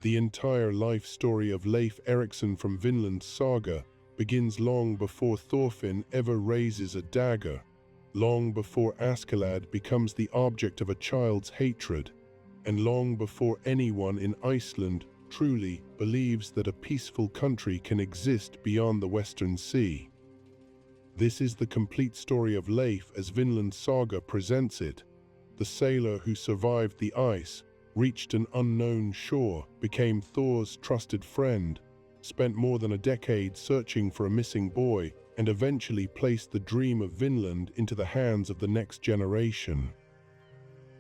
The entire life story of Leif Erikson from Vinland Saga begins long before Thorfinn ever raises a dagger, long before Askeladd becomes the object of a child's hatred, and long before anyone in Iceland truly believes that a peaceful country can exist beyond the Western Sea. This is the complete story of Leif as Vinland Saga presents it. The sailor who survived the ice, reached an unknown shore, became Thor's trusted friend, spent more than a decade searching for a missing boy, and eventually placed the dream of Vinland into the hands of the next generation.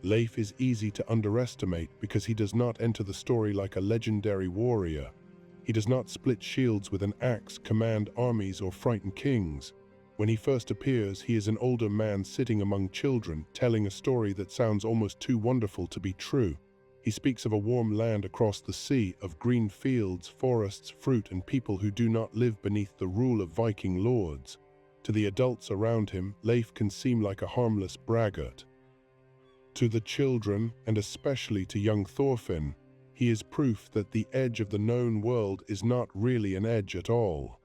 Leif is easy to underestimate because he does not enter the story like a legendary warrior. He does not split shields with an axe, command armies, or frighten kings. When he first appears, he is an older man sitting among children, telling a story that sounds almost too wonderful to be true. He speaks of a warm land across the sea, of green fields, forests, fruit, and people who do not live beneath the rule of Viking lords. To the adults around him, Leif can seem like a harmless braggart. To the children, and especially to young Thorfinn, he is proof that the edge of the known world is not really an edge at all.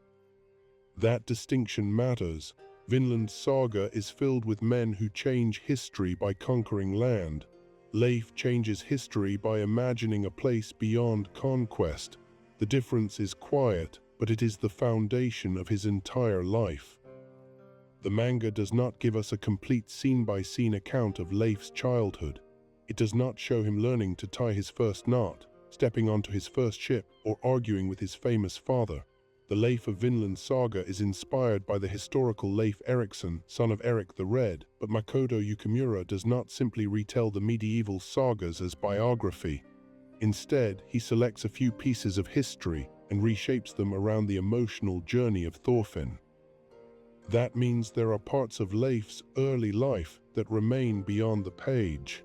That distinction matters. Vinland Saga is filled with men who change history by conquering land. Leif changes history by imagining a place beyond conquest. The difference is quiet, but it is the foundation of his entire life. The manga does not give us a complete scene-by-scene account of Leif's childhood. It does not show him learning to tie his first knot, stepping onto his first ship, or arguing with his famous father. The Leif of Vinland Saga is inspired by the historical Leif Erikson, son of Eric the Red, but Makoto Yukimura does not simply retell the medieval sagas as biography. Instead, he selects a few pieces of history and reshapes them around the emotional journey of Thorfinn. That means there are parts of Leif's early life that remain beyond the page.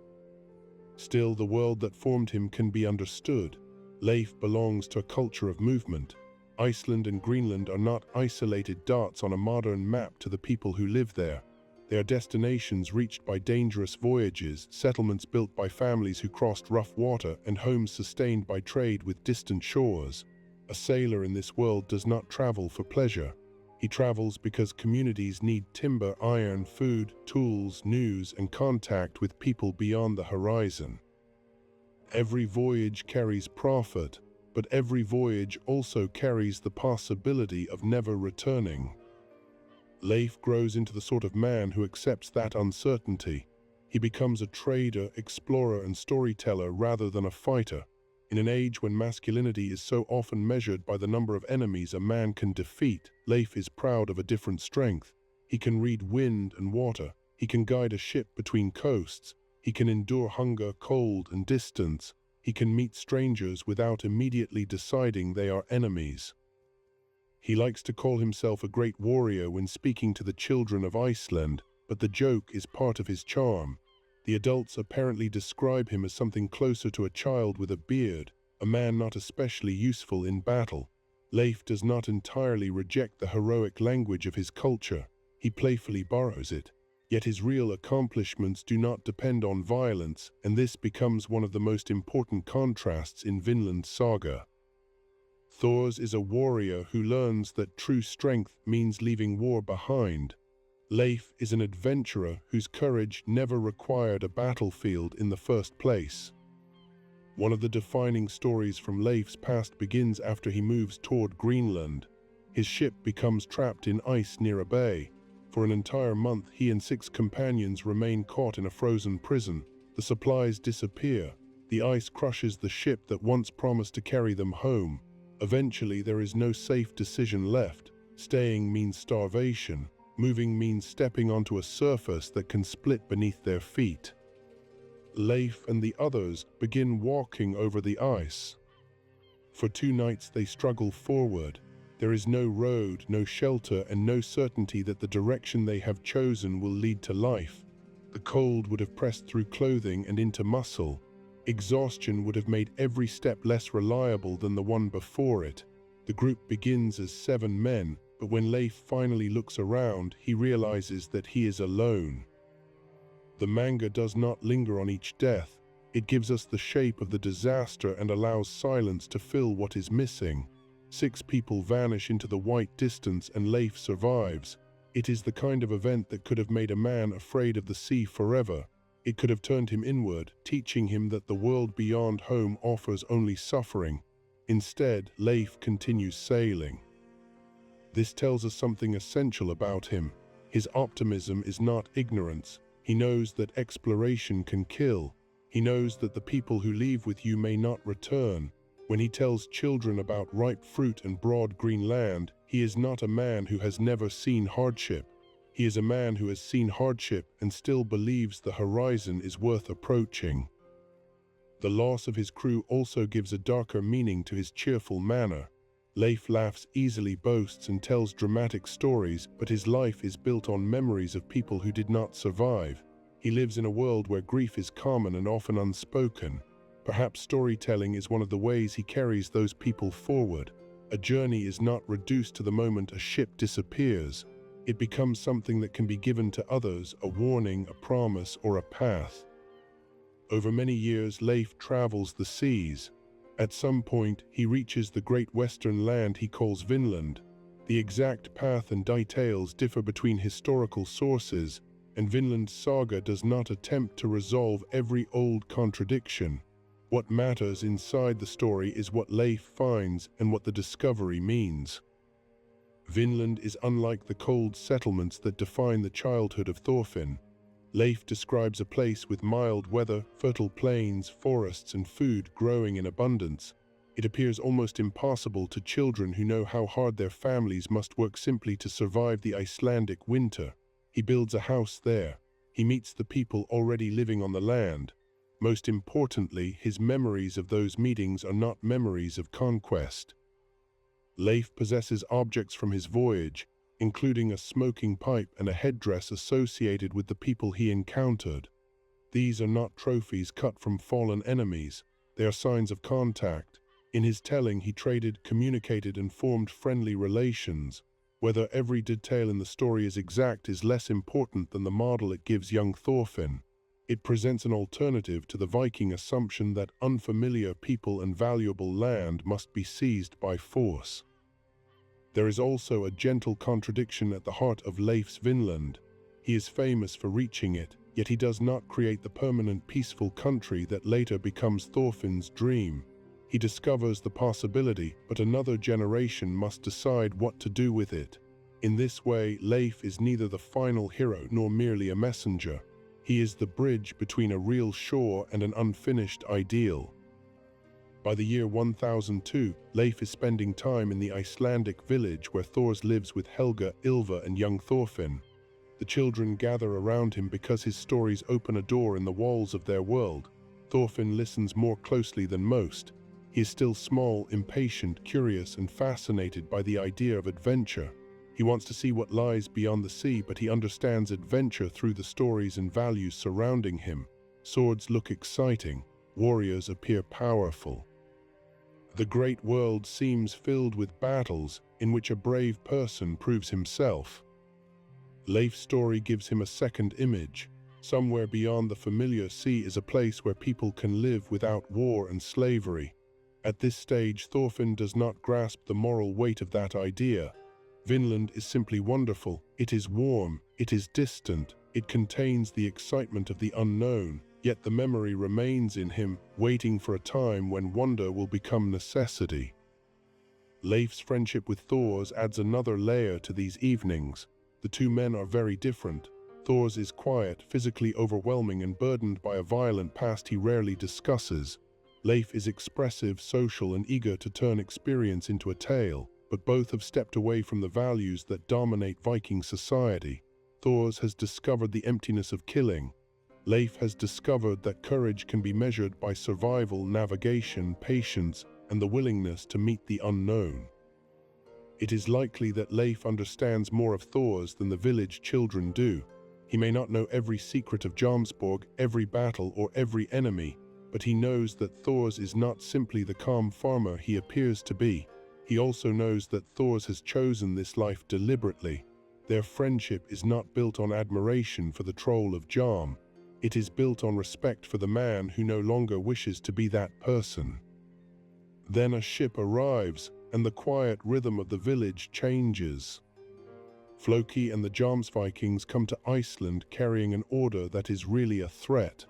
Still, the world that formed him can be understood. Leif belongs to a culture of movement. Iceland and Greenland are not isolated dots on a modern map to the people who live there. They are destinations reached by dangerous voyages, settlements built by families who crossed rough water, and homes sustained by trade with distant shores. A sailor in this world does not travel for pleasure. He travels because communities need timber, iron, food, tools, news, and contact with people beyond the horizon. Every voyage carries profit, but every voyage also carries the possibility of never returning. Leif grows into the sort of man who accepts that uncertainty. He becomes a trader, explorer, and storyteller rather than a fighter. In an age when masculinity is so often measured by the number of enemies a man can defeat, Leif is proud of a different strength. He can read wind and water. He can guide a ship between coasts. He can endure hunger, cold, and distance. He can meet strangers without immediately deciding they are enemies. He likes to call himself a great warrior when speaking to the children of Iceland, but the joke is part of his charm. The adults apparently describe him as something closer to a child with a beard, a man not especially useful in battle. Leif does not entirely reject the heroic language of his culture. He playfully borrows it. Yet his real accomplishments do not depend on violence, and this becomes one of the most important contrasts in Vinland Saga. Thors is a warrior who learns that true strength means leaving war behind. Leif is an adventurer whose courage never required a battlefield in the first place. One of the defining stories from Leif's past begins after he moves toward Greenland. His ship becomes trapped in ice near a bay. For an entire month, he and 6 companions remain caught in a frozen prison. The supplies disappear. The ice crushes the ship that once promised to carry them home. Eventually, there is no safe decision left. Staying means starvation. Moving means stepping onto a surface that can split beneath their feet. Leif and the others begin walking over the ice. For 2 nights they struggle forward. There is no road, no shelter, and no certainty that the direction they have chosen will lead to life. The cold would have pressed through clothing and into muscle. Exhaustion would have made every step less reliable than the one before it. The group begins as 7 men, but when Leif finally looks around, he realizes that he is alone. The manga does not linger on each death. It gives us the shape of the disaster and allows silence to fill what is missing. 6 people vanish into the white distance and Leif survives. It is the kind of event that could have made a man afraid of the sea forever. It could have turned him inward, teaching him that the world beyond home offers only suffering. Instead, Leif continues sailing. This tells us something essential about him. His optimism is not ignorance. He knows that exploration can kill. He knows that the people who leave with you may not return. When he tells children about ripe fruit and broad green land, he is not a man who has never seen hardship. He is a man who has seen hardship and still believes the horizon is worth approaching. The loss of his crew also gives a darker meaning to his cheerful manner. Leif laughs easily, boasts and tells dramatic stories, but his life is built on memories of people who did not survive. He lives in a world where grief is common and often unspoken. Perhaps storytelling is one of the ways he carries those people forward. A journey is not reduced to the moment a ship disappears. It becomes something that can be given to others, a warning, a promise, or a path. Over many years, Leif travels the seas. At some point, he reaches the great western land he calls Vinland. The exact path and details differ between historical sources, and Vinland Saga does not attempt to resolve every old contradiction. What matters inside the story is what Leif finds and what the discovery means. Vinland is unlike the cold settlements that define the childhood of Thorfinn. Leif describes a place with mild weather, fertile plains, forests, and food growing in abundance. It appears almost impossible to children who know how hard their families must work simply to survive the Icelandic winter. He builds a house there. He meets the people already living on the land. Most importantly, his memories of those meetings are not memories of conquest. Leif possesses objects from his voyage, including a smoking pipe and a headdress associated with the people he encountered. These are not trophies cut from fallen enemies. They are signs of contact. In his telling, he traded, communicated, and formed friendly relations. Whether every detail in the story is exact is less important than the model it gives young Thorfinn. It presents an alternative to the Viking assumption that unfamiliar people and valuable land must be seized by force. There is also a gentle contradiction at the heart of Leif's Vinland. He is famous for reaching it, yet he does not create the permanent peaceful country that later becomes Thorfinn's dream. He discovers the possibility, but another generation must decide what to do with it. In this way, Leif is neither the final hero nor merely a messenger. He is the bridge between a real shore and an unfinished ideal. By the year 1002, Leif is spending time in the Icelandic village where Thors lives with Helga, Ylva, and young Thorfinn. The children gather around him because his stories open a door in the walls of their world. Thorfinn listens more closely than most. He is still small, impatient, curious, and fascinated by the idea of adventure. He wants to see what lies beyond the sea, but he understands adventure through the stories and values surrounding him. Swords look exciting. Warriors appear powerful. The great world seems filled with battles in which a brave person proves himself. Leif's story gives him a second image. Somewhere beyond the familiar sea is a place where people can live without war and slavery. At this stage, Thorfinn does not grasp the moral weight of that idea. Vinland is simply wonderful. It is warm, it is distant, it contains the excitement of the unknown, yet the memory remains in him, waiting for a time when wonder will become necessity. Leif's friendship with Thors adds another layer to these evenings. The two men are very different. Thors is quiet, physically overwhelming, and burdened by a violent past he rarely discusses. Leif is expressive, social, and eager to turn experience into a tale, but both have stepped away from the values that dominate Viking society. Thors has discovered the emptiness of killing. Leif has discovered that courage can be measured by survival, navigation, patience, and the willingness to meet the unknown. It is likely that Leif understands more of Thors than the village children do. He may not know every secret of Jomsborg, every battle, or every enemy, but he knows that Thors is not simply the calm farmer he appears to be. He also knows that Thors has chosen this life deliberately. Their friendship is not built on admiration for the troll of Jom. It is built on respect for the man who no longer wishes to be that person. Then a ship arrives, and the quiet rhythm of the village changes. Floki and the Jomsvikings come to Iceland carrying an order that is really a threat.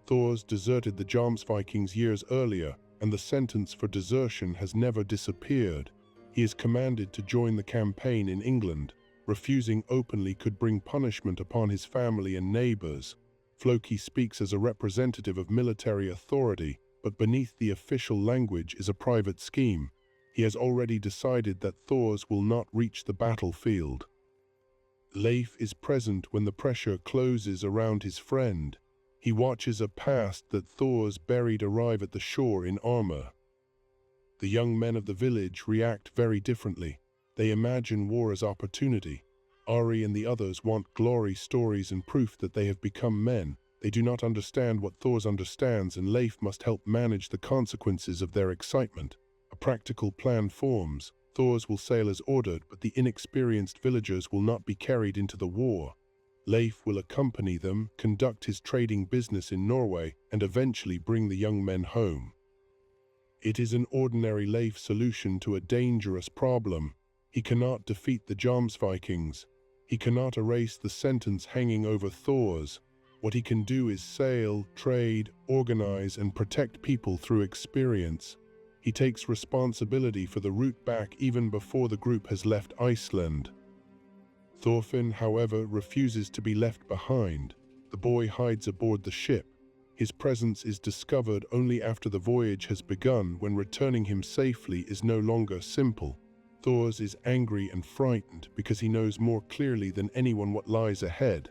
Thor's deserted the Jomsvikings years earlier, and the sentence for desertion has never disappeared. He is commanded to join the campaign in England. Refusing openly could bring punishment upon his family and neighbors. Floki speaks as a representative of military authority, but beneath the official language is a private scheme. He has already decided that Thors will not reach the battlefield. Leif is present when the pressure closes around his friend. He watches a past that Thors buried arrive at the shore in armor. The young men of the village react very differently. They imagine war as opportunity. Ari and the others want glory stories and proof that they have become men. They do not understand what Thors understands, and Leif must help manage the consequences of their excitement. A practical plan forms. Thors will sail as ordered, but the inexperienced villagers will not be carried into the war. Leif will accompany them, conduct his trading business in Norway, and eventually bring the young men home. It is an ordinary Leif solution to a dangerous problem. He cannot defeat the Jomsvikings. He cannot erase the sentence hanging over Thors. What he can do is sail, trade, organize, and protect people through experience. He takes responsibility for the route back even before the group has left Iceland. Thorfinn, however, refuses to be left behind. The boy hides aboard the ship. His presence is discovered only after the voyage has begun, when returning him safely is no longer simple. Thors is angry and frightened because he knows more clearly than anyone what lies ahead.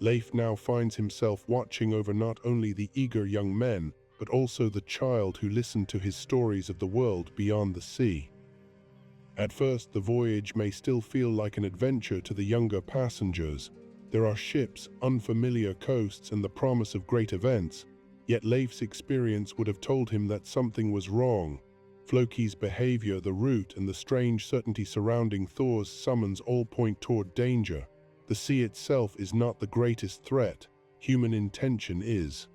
Leif now finds himself watching over not only the eager young men, but also the child who listened to his stories of the world beyond the sea. At first, the voyage may still feel like an adventure to the younger passengers. There are ships, unfamiliar coasts, and the promise of great events. Yet Leif's experience would have told him that something was wrong. Floki's behavior, the route, and the strange certainty surrounding Thor's summons all point toward danger. The sea itself is not the greatest threat. Human intention is.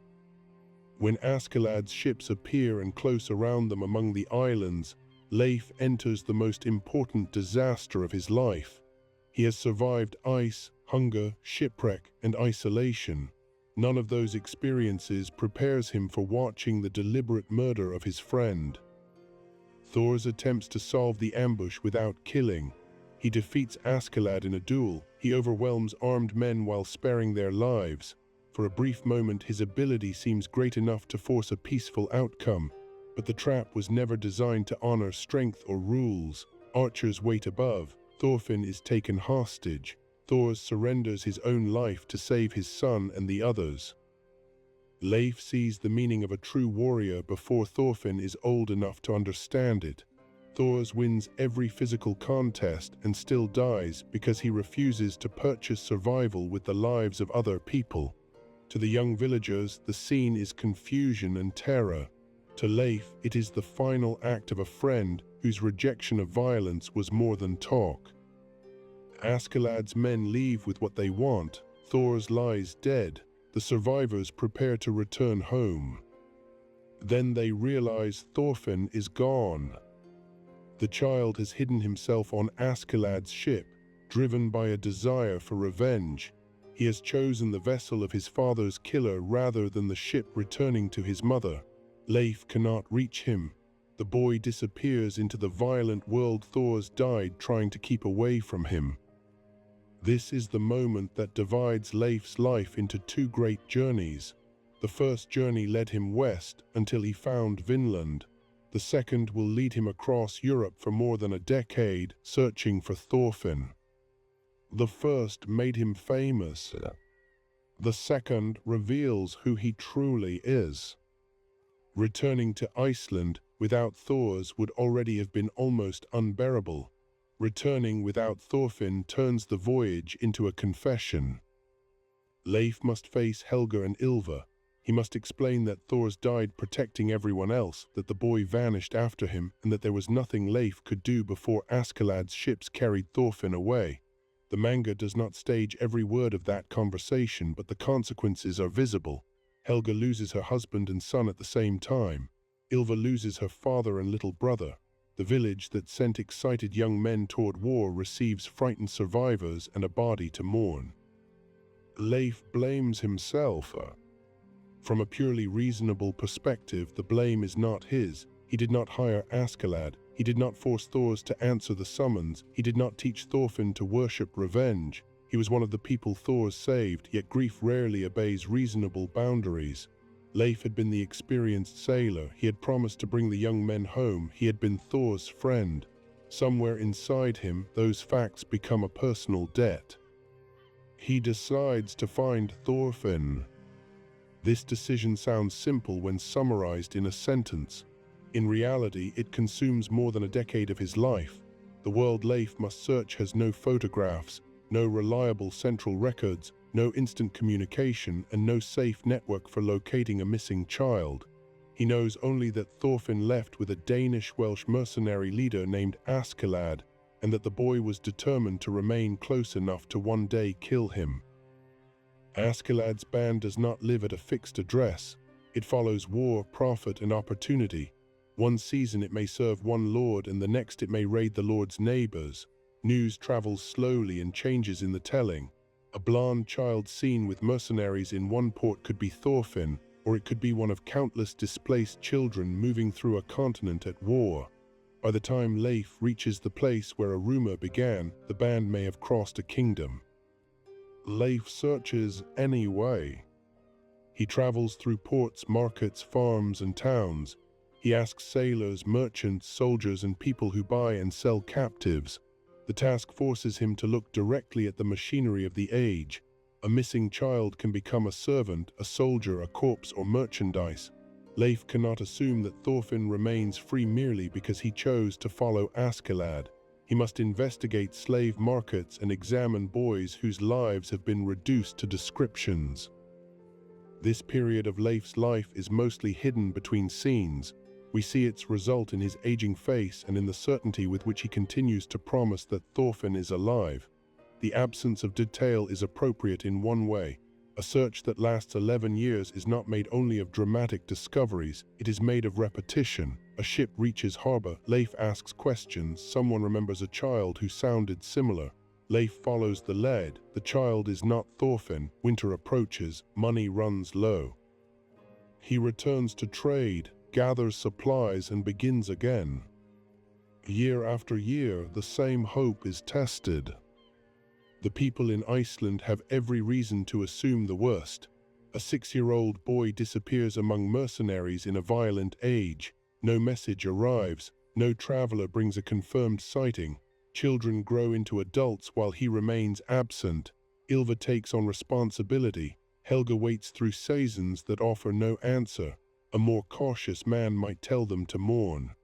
When Askeladd's ships appear and close around them among the islands, Leif enters the most important disaster of his life. He has survived ice, hunger, shipwreck, and isolation. None of those experiences prepares him for watching the deliberate murder of his friend. Thors attempts to solve the ambush without killing. He defeats Askeladd in a duel. He overwhelms armed men while sparing their lives. For a brief moment, his ability seems great enough to force a peaceful outcome, but the trap was never designed to honor strength or rules. Archers wait above. Thorfinn is taken hostage. Thor surrenders his own life to save his son and the others. Leif sees the meaning of a true warrior before Thorfinn is old enough to understand it. Thor wins every physical contest and still dies because he refuses to purchase survival with the lives of other people. To the young villagers, the scene is confusion and terror. To Leif, it is the final act of a friend whose rejection of violence was more than talk. Askeladd's men leave with what they want. Thors lies dead. The survivors prepare to return home. Then they realize Thorfinn is gone. The child has hidden himself on Askeladd's ship, driven by a desire for revenge. He has chosen the vessel of his father's killer rather than the ship returning to his mother. Leif cannot reach him. The boy disappears into the violent world Thors died trying to keep away from him. This is the moment that divides Leif's life into two great journeys. The first journey led him west until he found Vinland. The second will lead him across Europe for more than a decade, searching for Thorfinn. The first made him famous. The second reveals who he truly is. Returning to Iceland without Thors would already have been almost unbearable. Returning without Thorfinn turns the voyage into a confession. Leif must face Helga and Ylva. He must explain that Thors died protecting everyone else, that the boy vanished after him, and that there was nothing Leif could do before Askeladd's ships carried Thorfinn away. The manga does not stage every word of that conversation, but the consequences are visible. Helga loses her husband and son at the same time. Ylva loses her father and little brother. The village that sent excited young men toward war receives frightened survivors and a body to mourn. Leif blames himself. From a purely reasonable perspective, the blame is not his. He did not hire Askeladd. He did not force Thors to answer the summons. He did not teach Thorfinn to worship revenge. He was one of the people Thors saved, yet grief rarely obeys reasonable boundaries. Leif had been the experienced sailor. He had promised to bring the young men home. He had been Thor's friend. Somewhere inside him, those facts become a personal debt. He decides to find Thorfinn. This decision sounds simple when summarized in a sentence. In reality, it consumes more than a decade of his life. The world Leif must search has no photographs, no reliable central records, no instant communication, and no safe network for locating a missing child. He knows only that Thorfinn left with a Danish-Welsh mercenary leader named Askeladd, and that the boy was determined to remain close enough to one day kill him. Askeladd's band does not live at a fixed address. It follows war, profit, and opportunity. One season it may serve one lord, and the next it may raid the lord's neighbors. News travels slowly and changes in the telling. A blonde child seen with mercenaries in one port could be Thorfinn, or it could be one of countless displaced children moving through a continent at war. By the time Leif reaches the place where a rumor began, the band may have crossed a kingdom. Leif searches anyway. He travels through ports, markets, farms, and towns. He asks sailors, merchants, soldiers, and people who buy and sell captives. The task forces him to look directly at the machinery of the age. A missing child can become a servant, a soldier, a corpse, or merchandise. Leif cannot assume that Thorfinn remains free merely because he chose to follow Askeladd. He must investigate slave markets and examine boys whose lives have been reduced to descriptions. This period of Leif's life is mostly hidden between scenes. We see its result in his aging face and in the certainty with which he continues to promise that Thorfinn is alive. The absence of detail is appropriate in one way. A search that lasts 11 years is not made only of dramatic discoveries, it is made of repetition. A ship reaches harbor, Leif asks questions, someone remembers a child who sounded similar. Leif follows the lead, the child is not Thorfinn, winter approaches, money runs low. He returns to trade, gathers supplies, and begins again. Year after year, the same hope is tested. The people in Iceland have every reason to assume the worst. A 6-year-old boy disappears among mercenaries in a violent age. No message arrives. No traveler brings a confirmed sighting. Children grow into adults while he remains absent. Ylva takes on responsibility. Helga waits through seasons that offer no answer. A more cautious man might tell them to mourn.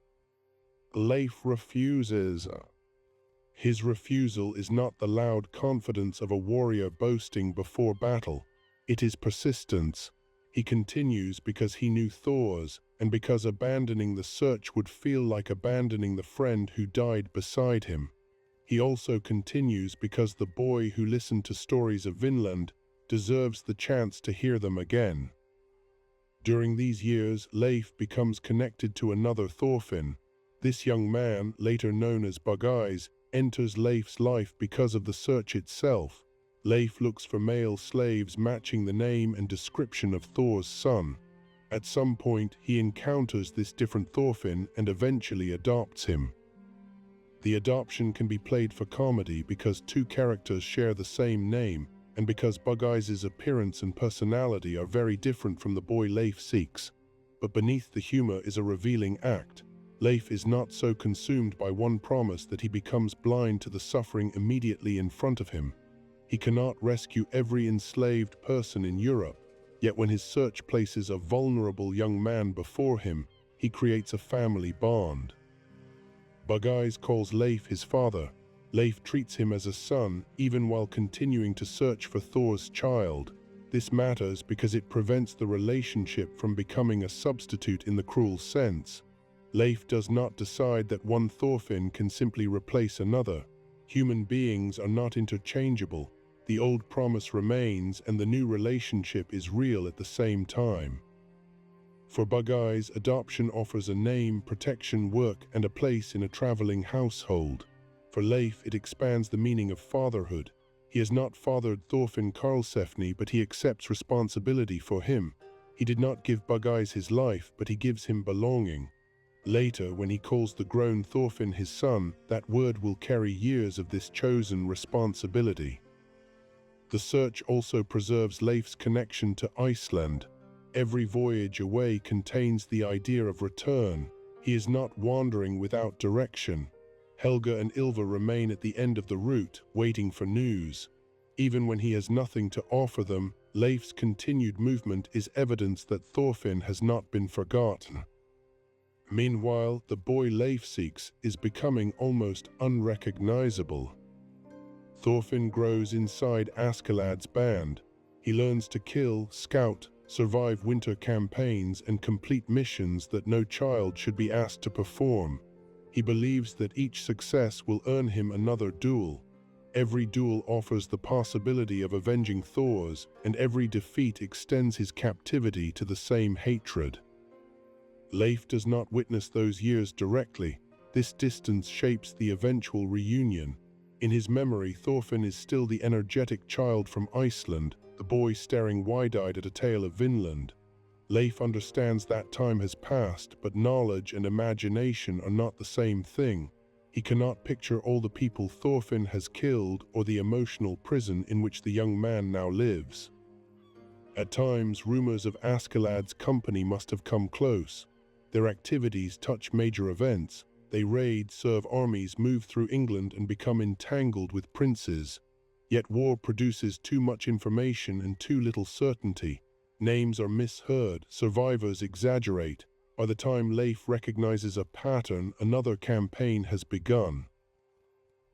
Leif refuses. His refusal is not the loud confidence of a warrior boasting before battle. It is persistence. He continues because he knew Thor's, and because abandoning the search would feel like abandoning the friend who died beside him. He also continues because the boy who listened to stories of Vinland deserves the chance to hear them again. During these years, Leif becomes connected to another Thorfinn. This young man, later known as Bug-Eyes, enters Leif's life because of the search itself. Leif looks for male slaves matching the name and description of Thor's son. At some point, he encounters this different Thorfinn and eventually adopts him. The adoption can be played for comedy because two characters share the same name, and because Bug-Eyes' appearance and personality are very different from the boy Leif seeks. But beneath the humor is a revealing act. Leif is not so consumed by one promise that he becomes blind to the suffering immediately in front of him. He cannot rescue every enslaved person in Europe, yet when his search places a vulnerable young man before him, he creates a family bond. Bug-Eyes calls Leif his father. Leif treats him as a son, even while continuing to search for Thor's child. This matters because it prevents the relationship from becoming a substitute in the cruel sense. Leif does not decide that one Thorfinn can simply replace another. Human beings are not interchangeable. The old promise remains and the new relationship is real at the same time. For Bugeyes, adoption offers a name, protection, work, and a place in a traveling household. For Leif, it expands the meaning of fatherhood. He has not fathered Thorfinn Karlsefni, but he accepts responsibility for him. He did not give Bugeyes his life, but he gives him belonging. Later, when he calls the grown Thorfinn his son, that word will carry years of this chosen responsibility. The search also preserves Leif's connection to Iceland. Every voyage away contains the idea of return. He is not wandering without direction. Helga and Ylva remain at the end of the route, waiting for news. Even when he has nothing to offer them, Leif's continued movement is evidence that Thorfinn has not been forgotten. Meanwhile, the boy Leif seeks is becoming almost unrecognizable. Thorfinn grows inside Askeladd's band. He learns to kill, scout, survive winter campaigns, and complete missions that no child should be asked to perform. He believes that each success will earn him another duel. Every duel offers the possibility of avenging Thor's, and every defeat extends his captivity to the same hatred. Leif does not witness those years directly. This distance shapes the eventual reunion. In his memory, Thorfinn is still the energetic child from Iceland, the boy staring wide-eyed at a tale of Vinland. Leif understands that time has passed, but knowledge and imagination are not the same thing. He cannot picture all the people Thorfinn has killed or the emotional prison in which the young man now lives. At times, rumors of Askeladd's company must have come close. Their activities touch major events. They raid, serve armies, move through England, and become entangled with princes. Yet war produces too much information and too little certainty. Names are misheard, survivors exaggerate. By the time Leif recognizes a pattern, another campaign has begun.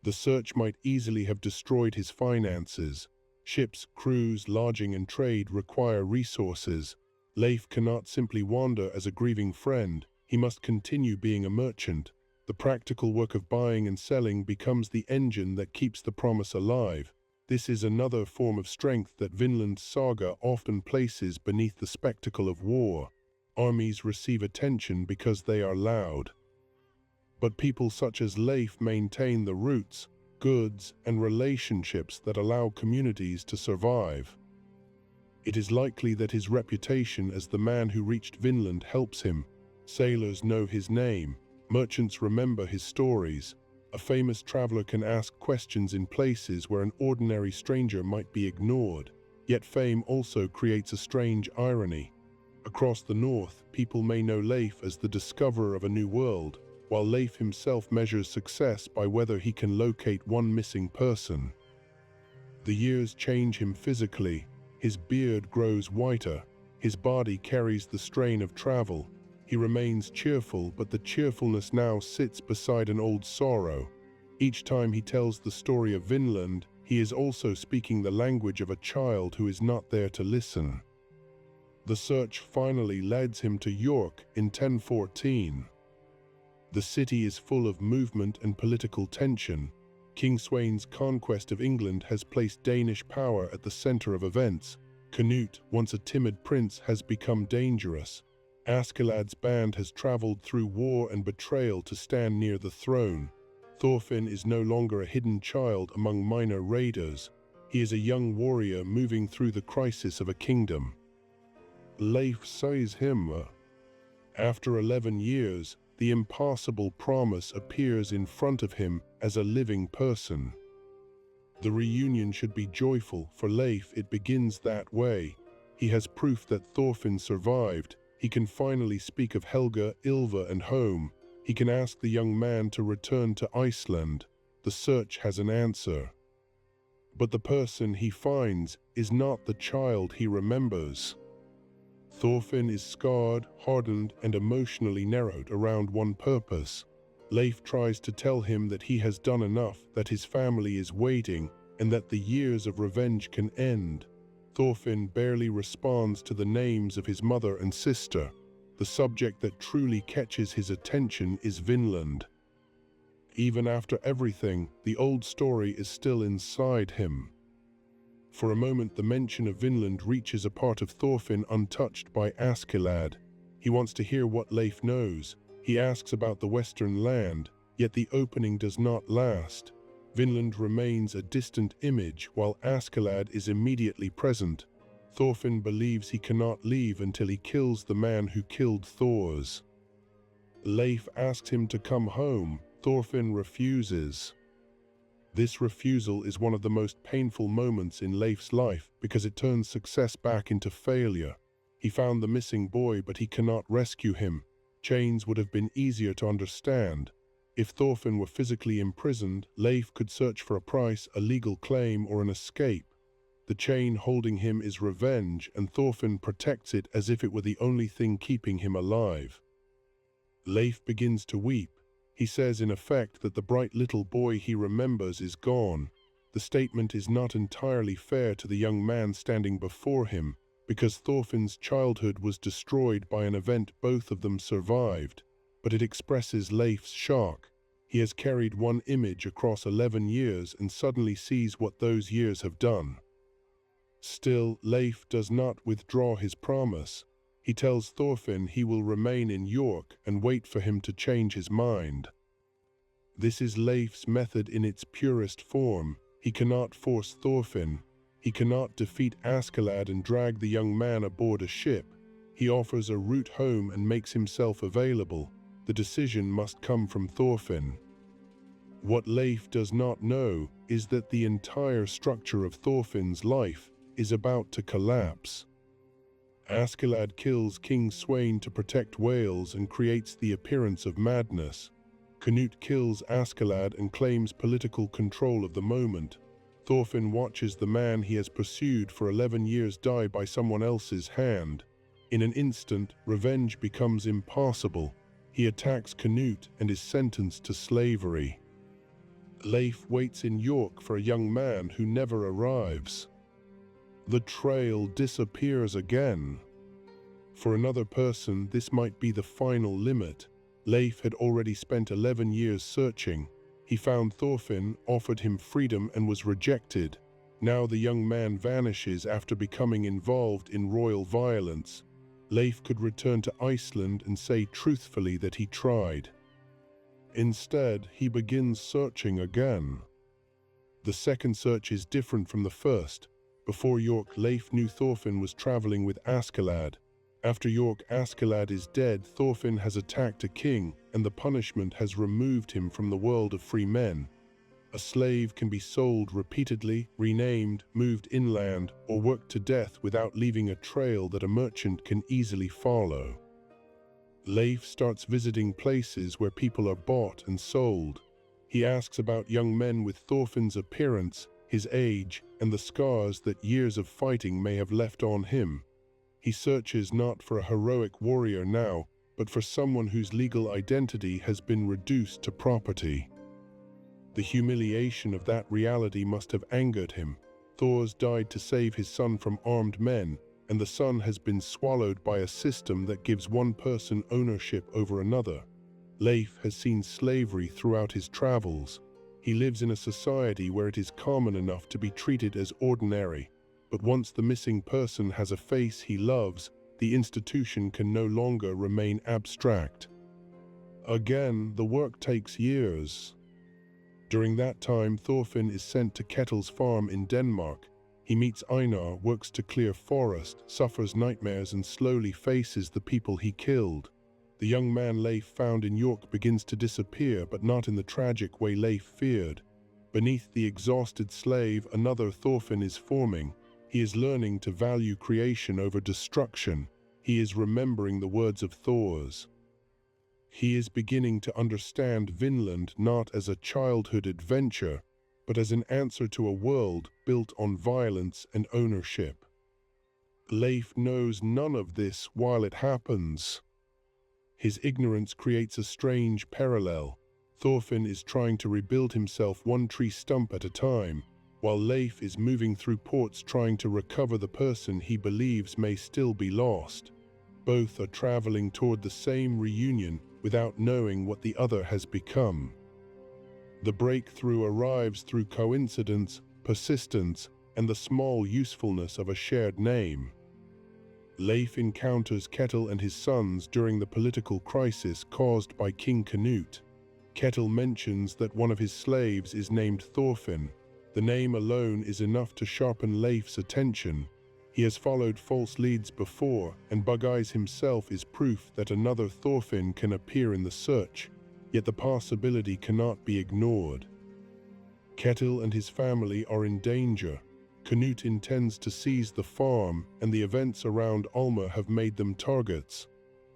The search might easily have destroyed his finances. Ships, crews, lodging, and trade require resources. Leif cannot simply wander as a grieving friend. He must continue being a merchant. The practical work of buying and selling becomes the engine that keeps the promise alive. This is another form of strength that Vinland Saga often places beneath the spectacle of war. Armies receive attention because they are loud. But people such as Leif maintain the roots, goods, and relationships that allow communities to survive. It is likely that his reputation as the man who reached Vinland helps him. Sailors know his name. Merchants remember his stories. A famous traveler can ask questions in places where an ordinary stranger might be ignored. Yet fame also creates a strange irony. Across the north, people may know Leif as the discoverer of a new world, while Leif himself measures success by whether he can locate one missing person. The years change him physically. His beard grows whiter. His body carries the strain of travel. He remains cheerful, but the cheerfulness now sits beside an old sorrow. Each time he tells the story of Vinland, he is also speaking the language of a child who is not there to listen. The search finally leads him to York in 1014. The city is full of movement and political tension. King Sweyn's conquest of England has placed Danish power at the center of events. Canute, once a timid prince, has become dangerous. Askeladd's band has traveled through war and betrayal to stand near the throne. Thorfinn is no longer a hidden child among minor raiders. He is a young warrior moving through the crisis of a kingdom. Leif sees him. After 11 years, the impossible promise appears in front of him as a living person. The reunion should be joyful. For Leif, it begins that way. He has proof that Thorfinn survived. He can finally speak of Helga, Ylva, and home. He can ask the young man to return to Iceland. The search has an answer. But the person he finds is not the child he remembers. Thorfinn is scarred, hardened, and emotionally narrowed around one purpose. Leif tries to tell him that he has done enough, that his family is waiting, and that the years of revenge can end. Thorfinn barely responds to the names of his mother and sister. The subject that truly catches his attention is Vinland. Even after everything, the old story is still inside him. For a moment, the mention of Vinland reaches a part of Thorfinn untouched by Askeladd. He wants to hear what Leif knows. He asks about the western land, yet the opening does not last. Vinland remains a distant image, while Askeladd is immediately present. Thorfinn believes he cannot leave until he kills the man who killed Thors. Leif asks him to come home. Thorfinn refuses. This refusal is one of the most painful moments in Leif's life because it turns success back into failure. He found the missing boy, but he cannot rescue him. Chains would have been easier to understand. If Thorfinn were physically imprisoned, Leif could search for a price, a legal claim, or an escape. The chain holding him is revenge, and Thorfinn protects it as if it were the only thing keeping him alive. Leif begins to weep. He says in effect that the bright little boy he remembers is gone. The statement is not entirely fair to the young man standing before him, because Thorfinn's childhood was destroyed by an event both of them survived, but it expresses Leif's shock. He has carried one image across 11 years and suddenly sees what those years have done. Still, Leif does not withdraw his promise. He tells Thorfinn he will remain in York and wait for him to change his mind. This is Leif's method in its purest form. He cannot force Thorfinn. He cannot defeat Askeladd and drag the young man aboard a ship. He offers a route home and makes himself available. The decision must come from Thorfinn. What Leif does not know is that the entire structure of Thorfinn's life is about to collapse. Askeladd kills King Sweyn to protect Wales and creates the appearance of madness. Canute kills Askeladd and claims political control of the moment. Thorfinn watches the man he has pursued for 11 years die by someone else's hand. In an instant, revenge becomes impossible. He attacks Canute and is sentenced to slavery. Leif waits in York for a young man who never arrives. The trail disappears again. For another person, this might be the final limit. Leif had already spent 11 years searching. He found Thorfinn, offered him freedom, and was rejected. Now the young man vanishes after becoming involved in royal violence. Leif could return to Iceland and say truthfully that he tried. Instead, he begins searching again. The second search is different from the first. Before York, Leif knew Thorfinn was traveling with Askeladd. After York, Askeladd is dead. Thorfinn has attacked a king, and the punishment has removed him from the world of free men. A slave can be sold repeatedly, renamed, moved inland, or worked to death without leaving a trail that a merchant can easily follow. Leif starts visiting places where people are bought and sold. He asks about young men with Thorfinn's appearance, his age, and the scars that years of fighting may have left on him. He searches not for a heroic warrior now, but for someone whose legal identity has been reduced to property. The humiliation of that reality must have angered him. Thors died to save his son from armed men, and the son has been swallowed by a system that gives one person ownership over another. Leif has seen slavery throughout his travels. He lives in a society where it is common enough to be treated as ordinary. But once the missing person has a face he loves, the institution can no longer remain abstract. Again, the work takes years. During that time, Thorfinn is sent to Ketil's farm in Denmark. He meets Einar, works to clear forest, suffers nightmares, and slowly faces the people he killed. The young man Leif found in York begins to disappear, but not in the tragic way Leif feared. Beneath the exhausted slave, another Thorfinn is forming. He is learning to value creation over destruction. He is remembering the words of Thors. He is beginning to understand Vinland not as a childhood adventure, but as an answer to a world built on violence and ownership. Leif knows none of this while it happens. His ignorance creates a strange parallel. Thorfinn is trying to rebuild himself one tree stump at a time, while Leif is moving through ports trying to recover the person he believes may still be lost. Both are traveling toward the same reunion without knowing what the other has become. The breakthrough arrives through coincidence, persistence, and the small usefulness of a shared name. Leif encounters Ketil and his sons during the political crisis caused by King Canute. Ketil mentions that one of his slaves is named Thorfinn. The name alone is enough to sharpen Leif's attention. He has followed false leads before, and Bug-Eyes himself is proof that another Thorfinn can appear in the search, yet the possibility cannot be ignored. Ketil and his family are in danger. Canute intends to seize the farm, and the events around Alma have made them targets.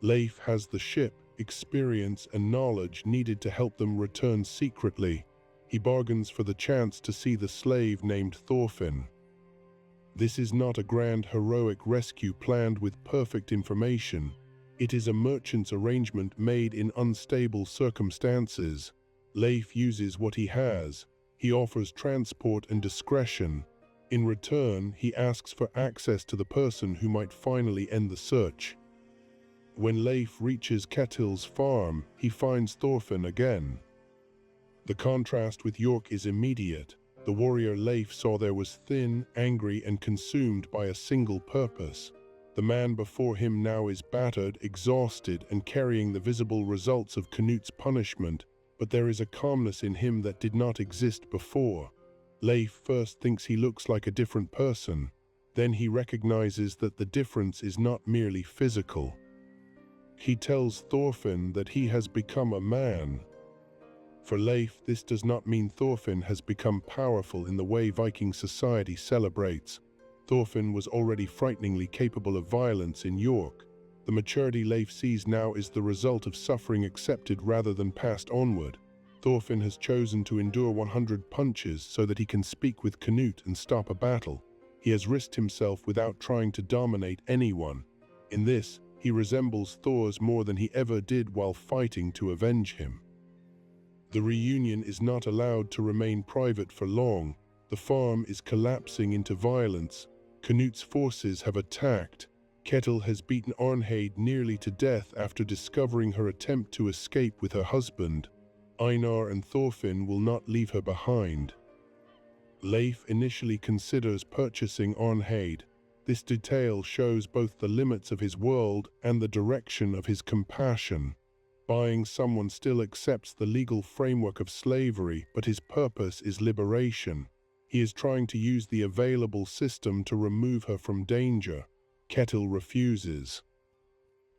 Leif has the ship, experience, and knowledge needed to help them return secretly. He bargains for the chance to see the slave named Thorfinn. This is not a grand heroic rescue planned with perfect information. It is a merchant's arrangement made in unstable circumstances. Leif uses what he has. He offers transport and discretion. In return, he asks for access to the person who might finally end the search. When Leif reaches Ketil's farm, he finds Thorfinn again. The contrast with York is immediate. The warrior Leif saw there was thin, angry, and consumed by a single purpose. The man before him now is battered, exhausted, and carrying the visible results of Canute's punishment, but there is a calmness in him that did not exist before. Leif first thinks he looks like a different person. Then he recognizes that the difference is not merely physical. He tells Thorfinn that he has become a man. For Leif, this does not mean Thorfinn has become powerful in the way Viking society celebrates. Thorfinn was already frighteningly capable of violence in York. The maturity Leif sees now is the result of suffering accepted rather than passed onward. Thorfinn has chosen to endure 100 punches so that he can speak with Canute and stop a battle. He has risked himself without trying to dominate anyone. In this, he resembles Thor's more than he ever did while fighting to avenge him. The reunion is not allowed to remain private for long. The farm is collapsing into violence. Canute's forces have attacked. Ketil has beaten Arnheid nearly to death after discovering her attempt to escape with her husband. Einar and Thorfinn will not leave her behind. Leif initially considers purchasing Arnheid. This detail shows both the limits of his world and the direction of his compassion. Buying someone still accepts the legal framework of slavery, but his purpose is liberation. He is trying to use the available system to remove her from danger. Ketil refuses.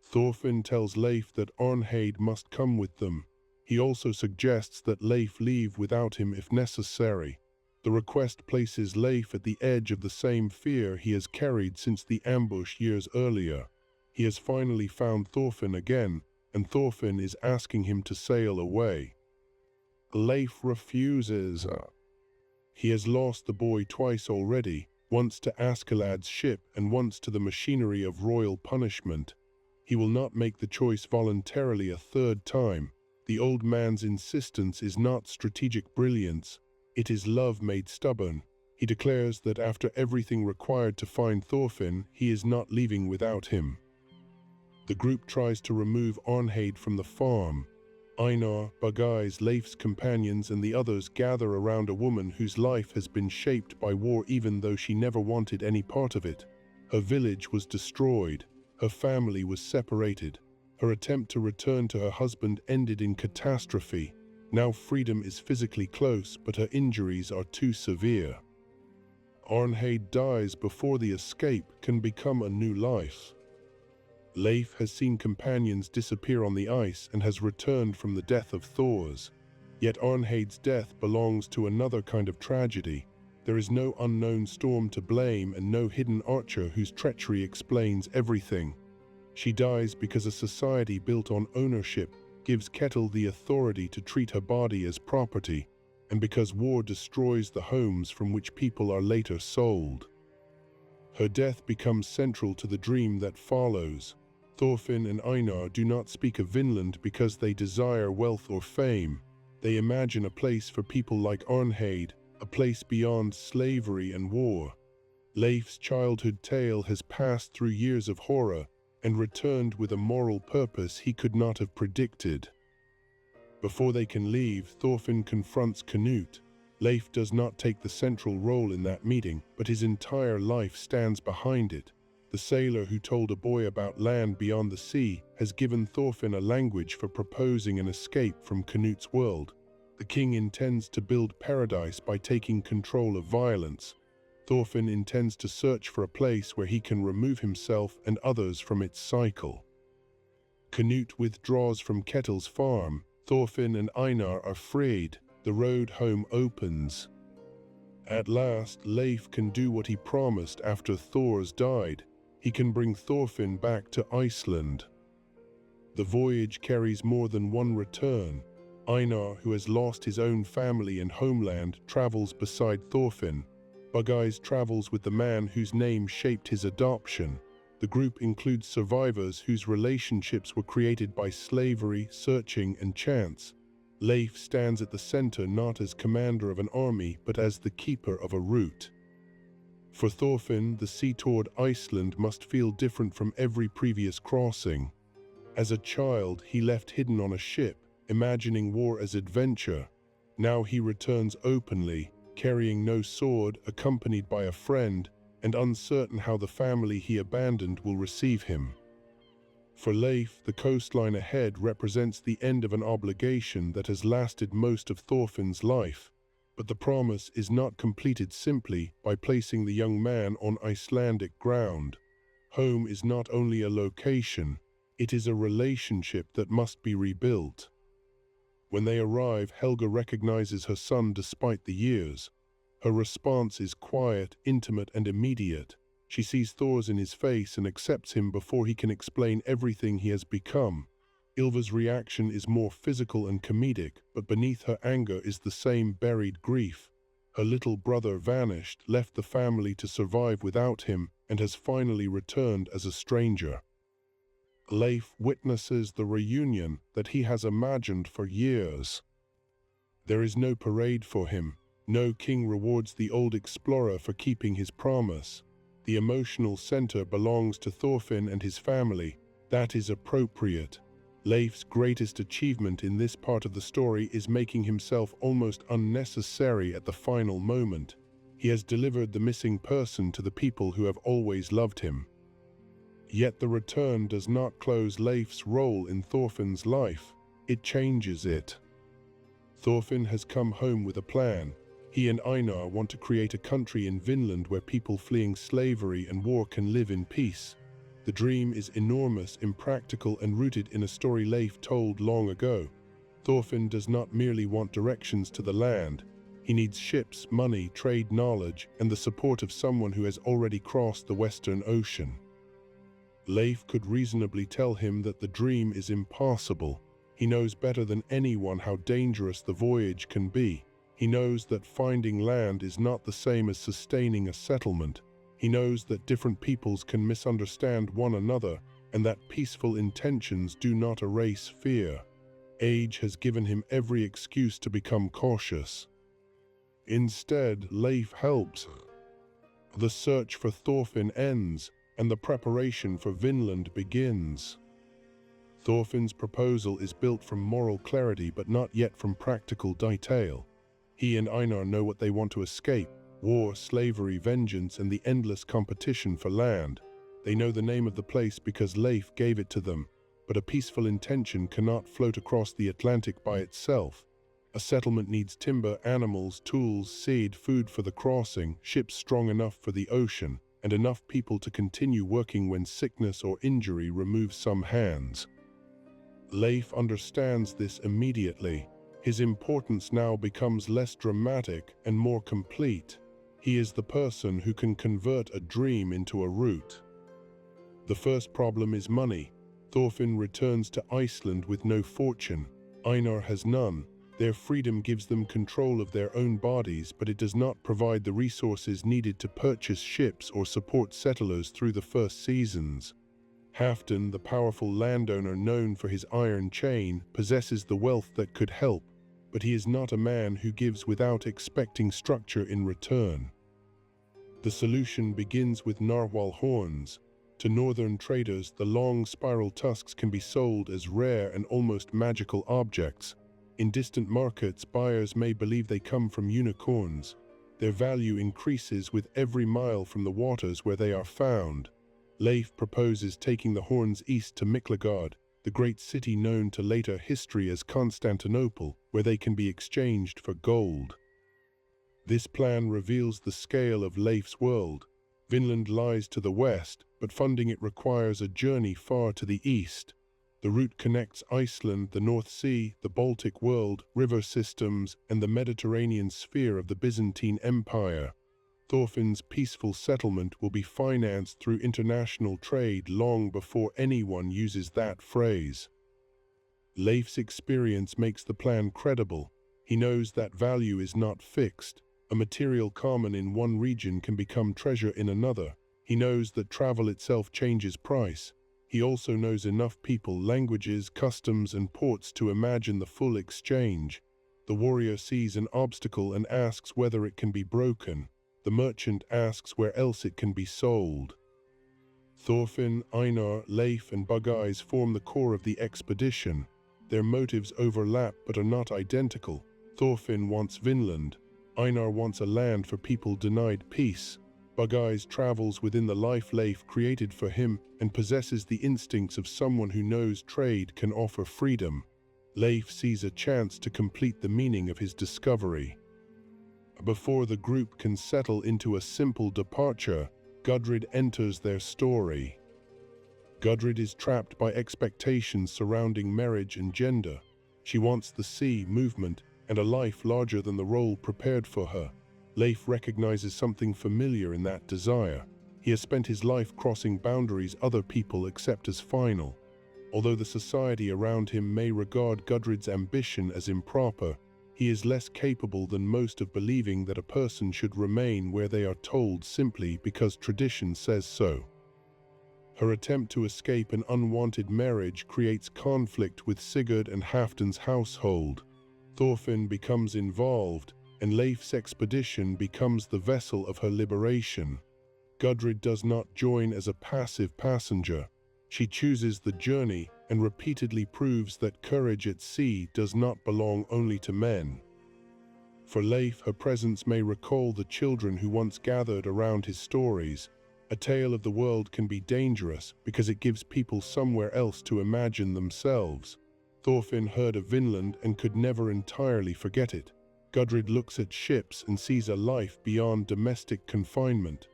Thorfinn tells Leif that Arnheid must come with them. He also suggests that Leif leave without him if necessary. The request places Leif at the edge of the same fear he has carried since the ambush years earlier. He has finally found Thorfinn again, and Thorfinn is asking him to sail away. Leif refuses. He has lost the boy twice already, once to Askeladd's ship and once to the machinery of royal punishment. He will not make the choice voluntarily a third time. The old man's insistence is not strategic brilliance, it is love made stubborn. He declares that after everything required to find Thorfinn, he is not leaving without him. The group tries to remove Arnheid from the farm. Einar, Bug-Eyes, Leif's companions, and the others gather around a woman whose life has been shaped by war even though she never wanted any part of it. Her village was destroyed. Her family was separated. Her attempt to return to her husband ended in catastrophe. Now freedom is physically close, but her injuries are too severe. Arnheid dies before the escape can become a new life. Leif has seen companions disappear on the ice and has returned from the death of Thor's. Yet Arnheid's death belongs to another kind of tragedy. There is no unknown storm to blame and no hidden archer whose treachery explains everything. She dies because a society built on ownership gives Ketil the authority to treat her body as property, and because war destroys the homes from which people are later sold. Her death becomes central to the dream that follows. Thorfinn and Einar do not speak of Vinland because they desire wealth or fame. They imagine a place for people like Arnheid, a place beyond slavery and war. Leif's childhood tale has passed through years of horror and returned with a moral purpose he could not have predicted. Before they can leave, Thorfinn confronts Canute. Leif does not take the central role in that meeting, but his entire life stands behind it. The sailor who told a boy about land beyond the sea has given Thorfinn a language for proposing an escape from Canute's world. The king intends to build paradise by taking control of violence. Thorfinn intends to search for a place where he can remove himself and others from its cycle. Canute withdraws from Ketil's farm. Thorfinn and Einar are freed. The road home opens. At last, Leif can do what he promised after Thor's died. He can bring Thorfinn back to Iceland. The voyage carries more than one return. Einar, who has lost his own family and homeland, travels beside Thorfinn. Bugeyes travels with the man whose name shaped his adoption. The group includes survivors whose relationships were created by slavery, searching, and chance. Leif stands at the center not as commander of an army, but as the keeper of a route. For Thorfinn, the sea toward Iceland must feel different from every previous crossing. As a child, he left hidden on a ship, imagining war as adventure. Now he returns openly, carrying no sword, accompanied by a friend, and uncertain how the family he abandoned will receive him. For Leif, the coastline ahead represents the end of an obligation that has lasted most of Thorfinn's life. But the promise is not completed simply by placing the young man on Icelandic ground. Home is not only a location, it is a relationship that must be rebuilt. When they arrive, Helga recognizes her son despite the years. Her response is quiet, intimate, and immediate. She sees Thor's in his face and accepts him before he can explain everything he has become. Ylva's reaction is more physical and comedic, but beneath her anger is the same buried grief. Her little brother vanished, left the family to survive without him, and has finally returned as a stranger. Leif witnesses the reunion that he has imagined for years. There is no parade for him. No king rewards the old explorer for keeping his promise. The emotional center belongs to Thorfinn and his family. That is appropriate. Leif's greatest achievement in this part of the story is making himself almost unnecessary at the final moment. He has delivered the missing person to the people who have always loved him. Yet the return does not close Leif's role in Thorfinn's life. It changes it. Thorfinn has come home with a plan. He and Einar want to create a country in Vinland where people fleeing slavery and war can live in peace. The dream is enormous, impractical, and rooted in a story Leif told long ago. Thorfinn does not merely want directions to the land. He needs ships, money, trade knowledge, and the support of someone who has already crossed the Western Ocean. Leif could reasonably tell him that the dream is impossible. He knows better than anyone how dangerous the voyage can be. He knows that finding land is not the same as sustaining a settlement. He knows that different peoples can misunderstand one another, and that peaceful intentions do not erase fear. Age has given him every excuse to become cautious. Instead, Leif helps. The search for Thorfinn ends, and the preparation for Vinland begins. Thorfinn's proposal is built from moral clarity but not yet from practical detail. He and Einar know what they want to escape: war, slavery, vengeance, and the endless competition for land. They know the name of the place because Leif gave it to them, but a peaceful intention cannot float across the Atlantic by itself. A settlement needs timber, animals, tools, seed, food for the crossing, ships strong enough for the ocean, and enough people to continue working when sickness or injury removes some hands. Leif understands this immediately. His importance now becomes less dramatic and more complete. He is the person who can convert a dream into a route. The first problem is money. Thorfinn returns to Iceland with no fortune. Einar has none. Their freedom gives them control of their own bodies, but it does not provide the resources needed to purchase ships or support settlers through the first seasons. Halfdan, the powerful landowner known for his iron chain, possesses the wealth that could help, but he is not a man who gives without expecting structure in return. The solution begins with narwhal horns. To northern traders, the long spiral tusks can be sold as rare and almost magical objects. In distant markets, buyers may believe they come from unicorns. Their value increases with every mile from the waters where they are found. Leif proposes taking the horns east to Miklagard, the great city known to later history as Constantinople, where they can be exchanged for gold. This plan reveals the scale of Leif's world. Vinland lies to the west, but funding it requires a journey far to the east. The route connects Iceland, the North Sea, the Baltic world, river systems, and the Mediterranean sphere of the Byzantine Empire. Thorfinn's peaceful settlement will be financed through international trade long before anyone uses that phrase. Leif's experience makes the plan credible. He knows that value is not fixed. A material common in one region can become treasure in another. He knows that travel itself changes price. He also knows enough people, languages, customs, and ports to imagine the full exchange. The warrior sees an obstacle and asks whether it can be broken. The merchant asks where else it can be sold. Thorfinn, Einar, Leif, and Bugeyes form the core of the expedition. Their motives overlap but are not identical. Thorfinn wants Vinland. Einar wants a land for people denied peace. Bugeyes travels within the life Leif created for him and possesses the instincts of someone who knows trade can offer freedom. Leif sees a chance to complete the meaning of his discovery. Before the group can settle into a simple departure, Gudrid enters their story. Gudrid is trapped by expectations surrounding marriage and gender. She wants the sea, movement, and a life larger than the role prepared for her. Leif recognizes something familiar in that desire. He has spent his life crossing boundaries other people accept as final. Although the society around him may regard Gudrid's ambition as improper, he is less capable than most of believing that a person should remain where they are told simply because tradition says so. Her attempt to escape an unwanted marriage creates conflict with Sigurd and Halfdan's household. Thorfinn becomes involved, and Leif's expedition becomes the vessel of her liberation. Gudrid does not join as a passive passenger. She chooses the journey and repeatedly proves that courage at sea does not belong only to men. For Leif, her presence may recall the children who once gathered around his stories. A tale of the world can be dangerous because it gives people somewhere else to imagine themselves. Thorfinn heard of Vinland and could never entirely forget it. Gudrid looks at ships and sees a life beyond domestic confinement.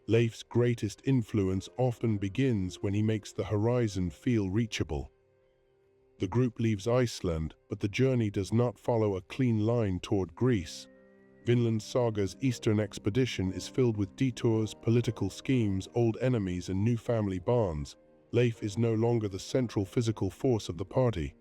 Leif's greatest influence often begins when he makes the horizon feel reachable. The group leaves Iceland, but the journey does not follow a clean line toward Greece. Vinland Saga's eastern expedition is filled with detours, political schemes, old enemies, and new family bonds. Leif is no longer the central physical force of the party.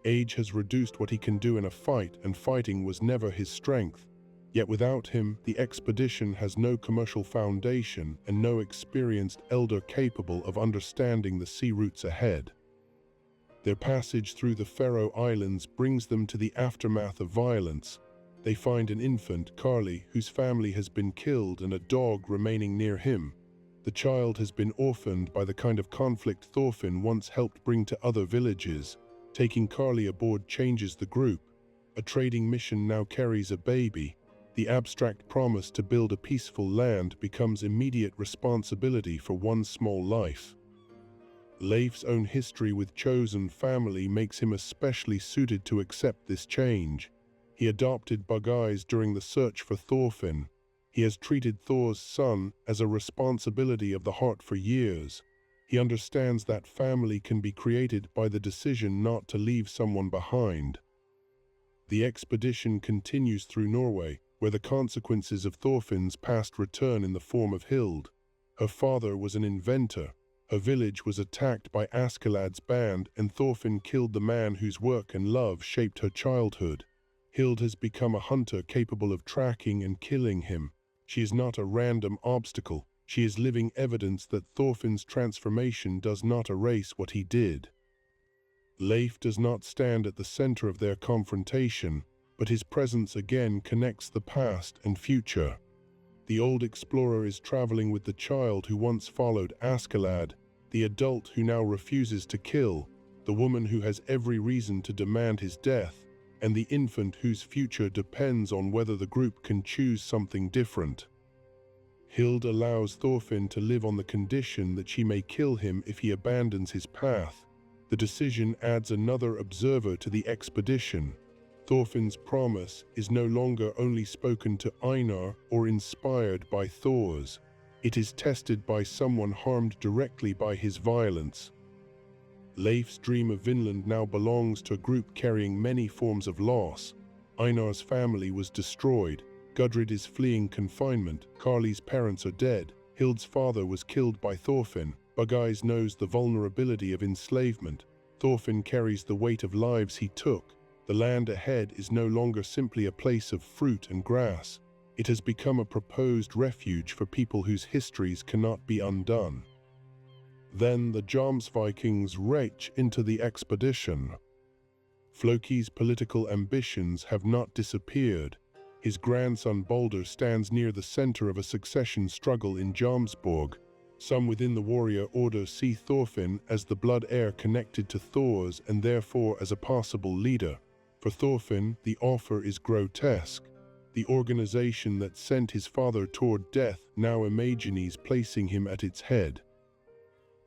Age has reduced what he can do in a fight, and fighting was never his strength. Yet without him, the expedition has no commercial foundation and no experienced elder capable of understanding the sea routes ahead. Their passage through the Faroe Islands brings them to the aftermath of violence. They find an infant, Karli, whose family has been killed and a dog remaining near him. The child has been orphaned by the kind of conflict Thorfinn once helped bring to other villages. Taking Karli aboard changes the group. A trading mission now carries a baby. The abstract promise to build a peaceful land becomes immediate responsibility for one small life. Leif's own history with chosen family makes him especially suited to accept this change. He adopted Bugeyes during the search for Thorfinn. He has treated Thor's son as a responsibility of the heart for years. He understands that family can be created by the decision not to leave someone behind. The expedition continues through Norway, where the consequences of Thorfinn's past return in the form of Hild. Her father was an inventor. Her village was attacked by Askeladd's band, and Thorfinn killed the man whose work and love shaped her childhood. Hild has become a hunter capable of tracking and killing him. She is not a random obstacle. She is living evidence that Thorfinn's transformation does not erase what he did. Leif does not stand at the center of their confrontation, but his presence again connects the past and future. The old explorer is traveling with the child who once followed Askeladd, the adult who now refuses to kill, the woman who has every reason to demand his death, and the infant whose future depends on whether the group can choose something different. Hild allows Thorfinn to live on the condition that she may kill him if he abandons his path. The decision adds another observer to the expedition. Thorfinn's promise is no longer only spoken to Einar or inspired by Thor's. It is tested by someone harmed directly by his violence. Leif's dream of Vinland now belongs to a group carrying many forms of loss. Einar's family was destroyed. Gudrid is fleeing confinement. Karli's parents are dead. Hild's father was killed by Thorfinn. Bugeyes knows the vulnerability of enslavement. Thorfinn carries the weight of lives he took. The land ahead is no longer simply a place of fruit and grass. It has become a proposed refuge for people whose histories cannot be undone. Then the Jomsvikings reach into the expedition. Floki's political ambitions have not disappeared. His grandson Balder stands near the center of a succession struggle in Jomsborg. Some within the warrior order see Thorfinn as the blood heir connected to Thor's and therefore as a possible leader. For Thorfinn, the offer is grotesque. The organization that sent his father toward death now imagines placing him at its head.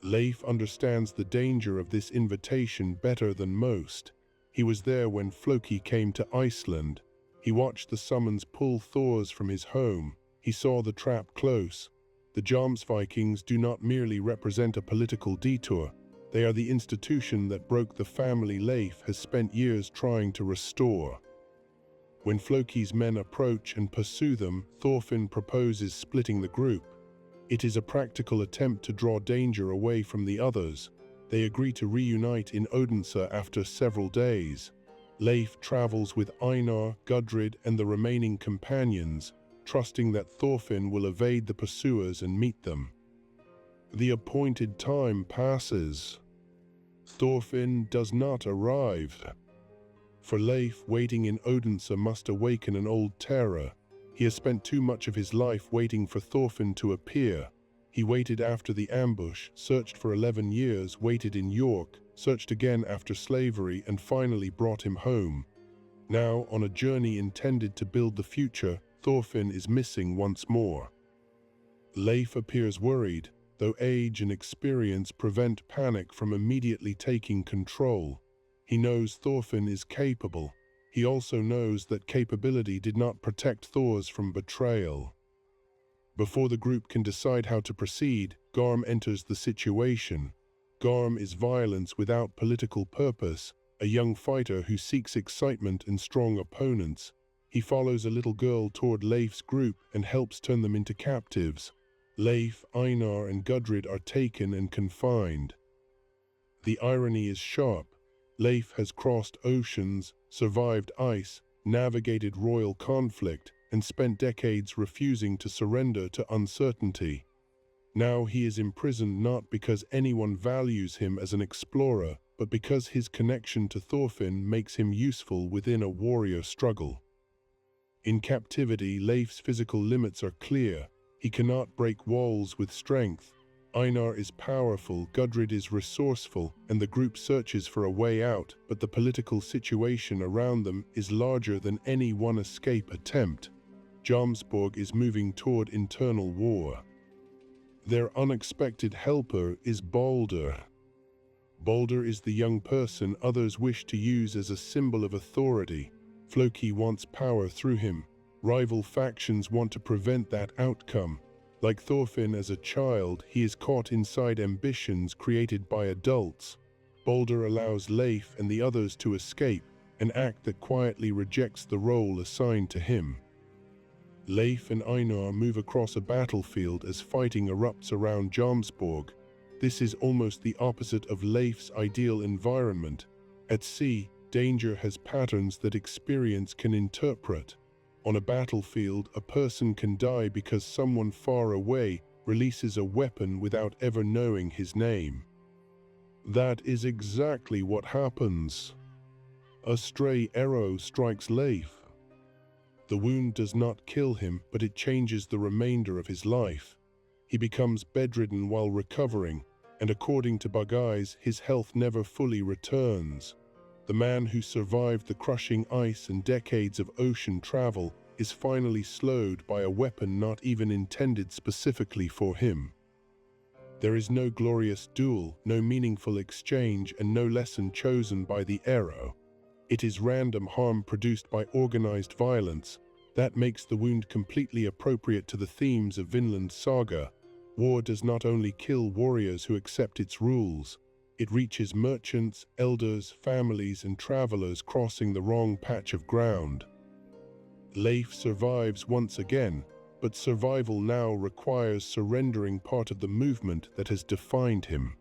Leif understands the danger of this invitation better than most. He was there when Floki came to Iceland. He watched the summons pull Thor's from his home. He saw the trap close. The Jomsvikings do not merely represent a political detour. They are the institution that broke the family Leif has spent years trying to restore. When Floki's men approach and pursue them, Thorfinn proposes splitting the group. It is a practical attempt to draw danger away from the others. They agree to reunite in Odense after several days. Leif travels with Einar, Gudrid, and the remaining companions, trusting that Thorfinn will evade the pursuers and meet them. The appointed time passes. Thorfinn does not arrive. For Leif, waiting in Odense must awaken an old terror. He has spent too much of his life waiting for Thorfinn to appear. He waited after the ambush, searched for 11 years, waited in York, searched again after slavery, and finally brought him home. Now, on a journey intended to build the future, Thorfinn is missing once more. Leif appears worried, though age and experience prevent panic from immediately taking control. He knows Thorfinn is capable. He also knows that capability did not protect Thor's from betrayal. Before the group can decide how to proceed, Garm enters the situation. Garm is violence without political purpose, a young fighter who seeks excitement and strong opponents. He follows a little girl toward Leif's group and helps turn them into captives. Leif, Einar, and Gudrid are taken and confined. The irony is sharp. Leif has crossed oceans, survived ice, navigated royal conflict, and spent decades refusing to surrender to uncertainty. Now he is imprisoned not because anyone values him as an explorer, but because his connection to Thorfinn makes him useful within a warrior struggle. In captivity, Leif's physical limits are clear. He cannot break walls with strength. Einar is powerful, Gudrid is resourceful, and the group searches for a way out, but the political situation around them is larger than any one escape attempt. Jomsborg is moving toward internal war. Their unexpected helper is Balder. Balder is the young person others wish to use as a symbol of authority. Floki wants power through him. Rival factions want to prevent that outcome. Like Thorfinn as a child, he is caught inside ambitions created by adults. Balder allows Leif and the others to escape, an act that quietly rejects the role assigned to him. Leif and Einar move across a battlefield as fighting erupts around Jomsborg. This is almost the opposite of Leif's ideal environment. At sea, danger has patterns that experience can interpret. On a battlefield, a person can die because someone far away releases a weapon without ever knowing his name. That is exactly what happens. A stray arrow strikes Leif. The wound does not kill him, but it changes the remainder of his life. He becomes bedridden while recovering, and according to Bugeyes, his health never fully returns. The man who survived the crushing ice and decades of ocean travel is finally slowed by a weapon not even intended specifically for him. There is no glorious duel, no meaningful exchange, and no lesson chosen by the arrow. It is random harm produced by organized violence that makes the wound completely appropriate to the themes of Vinland Saga. War does not only kill warriors who accept its rules, it reaches merchants, elders, families, and travelers crossing the wrong patch of ground. Leif survives once again, but survival now requires surrendering part of the movement that has defined him.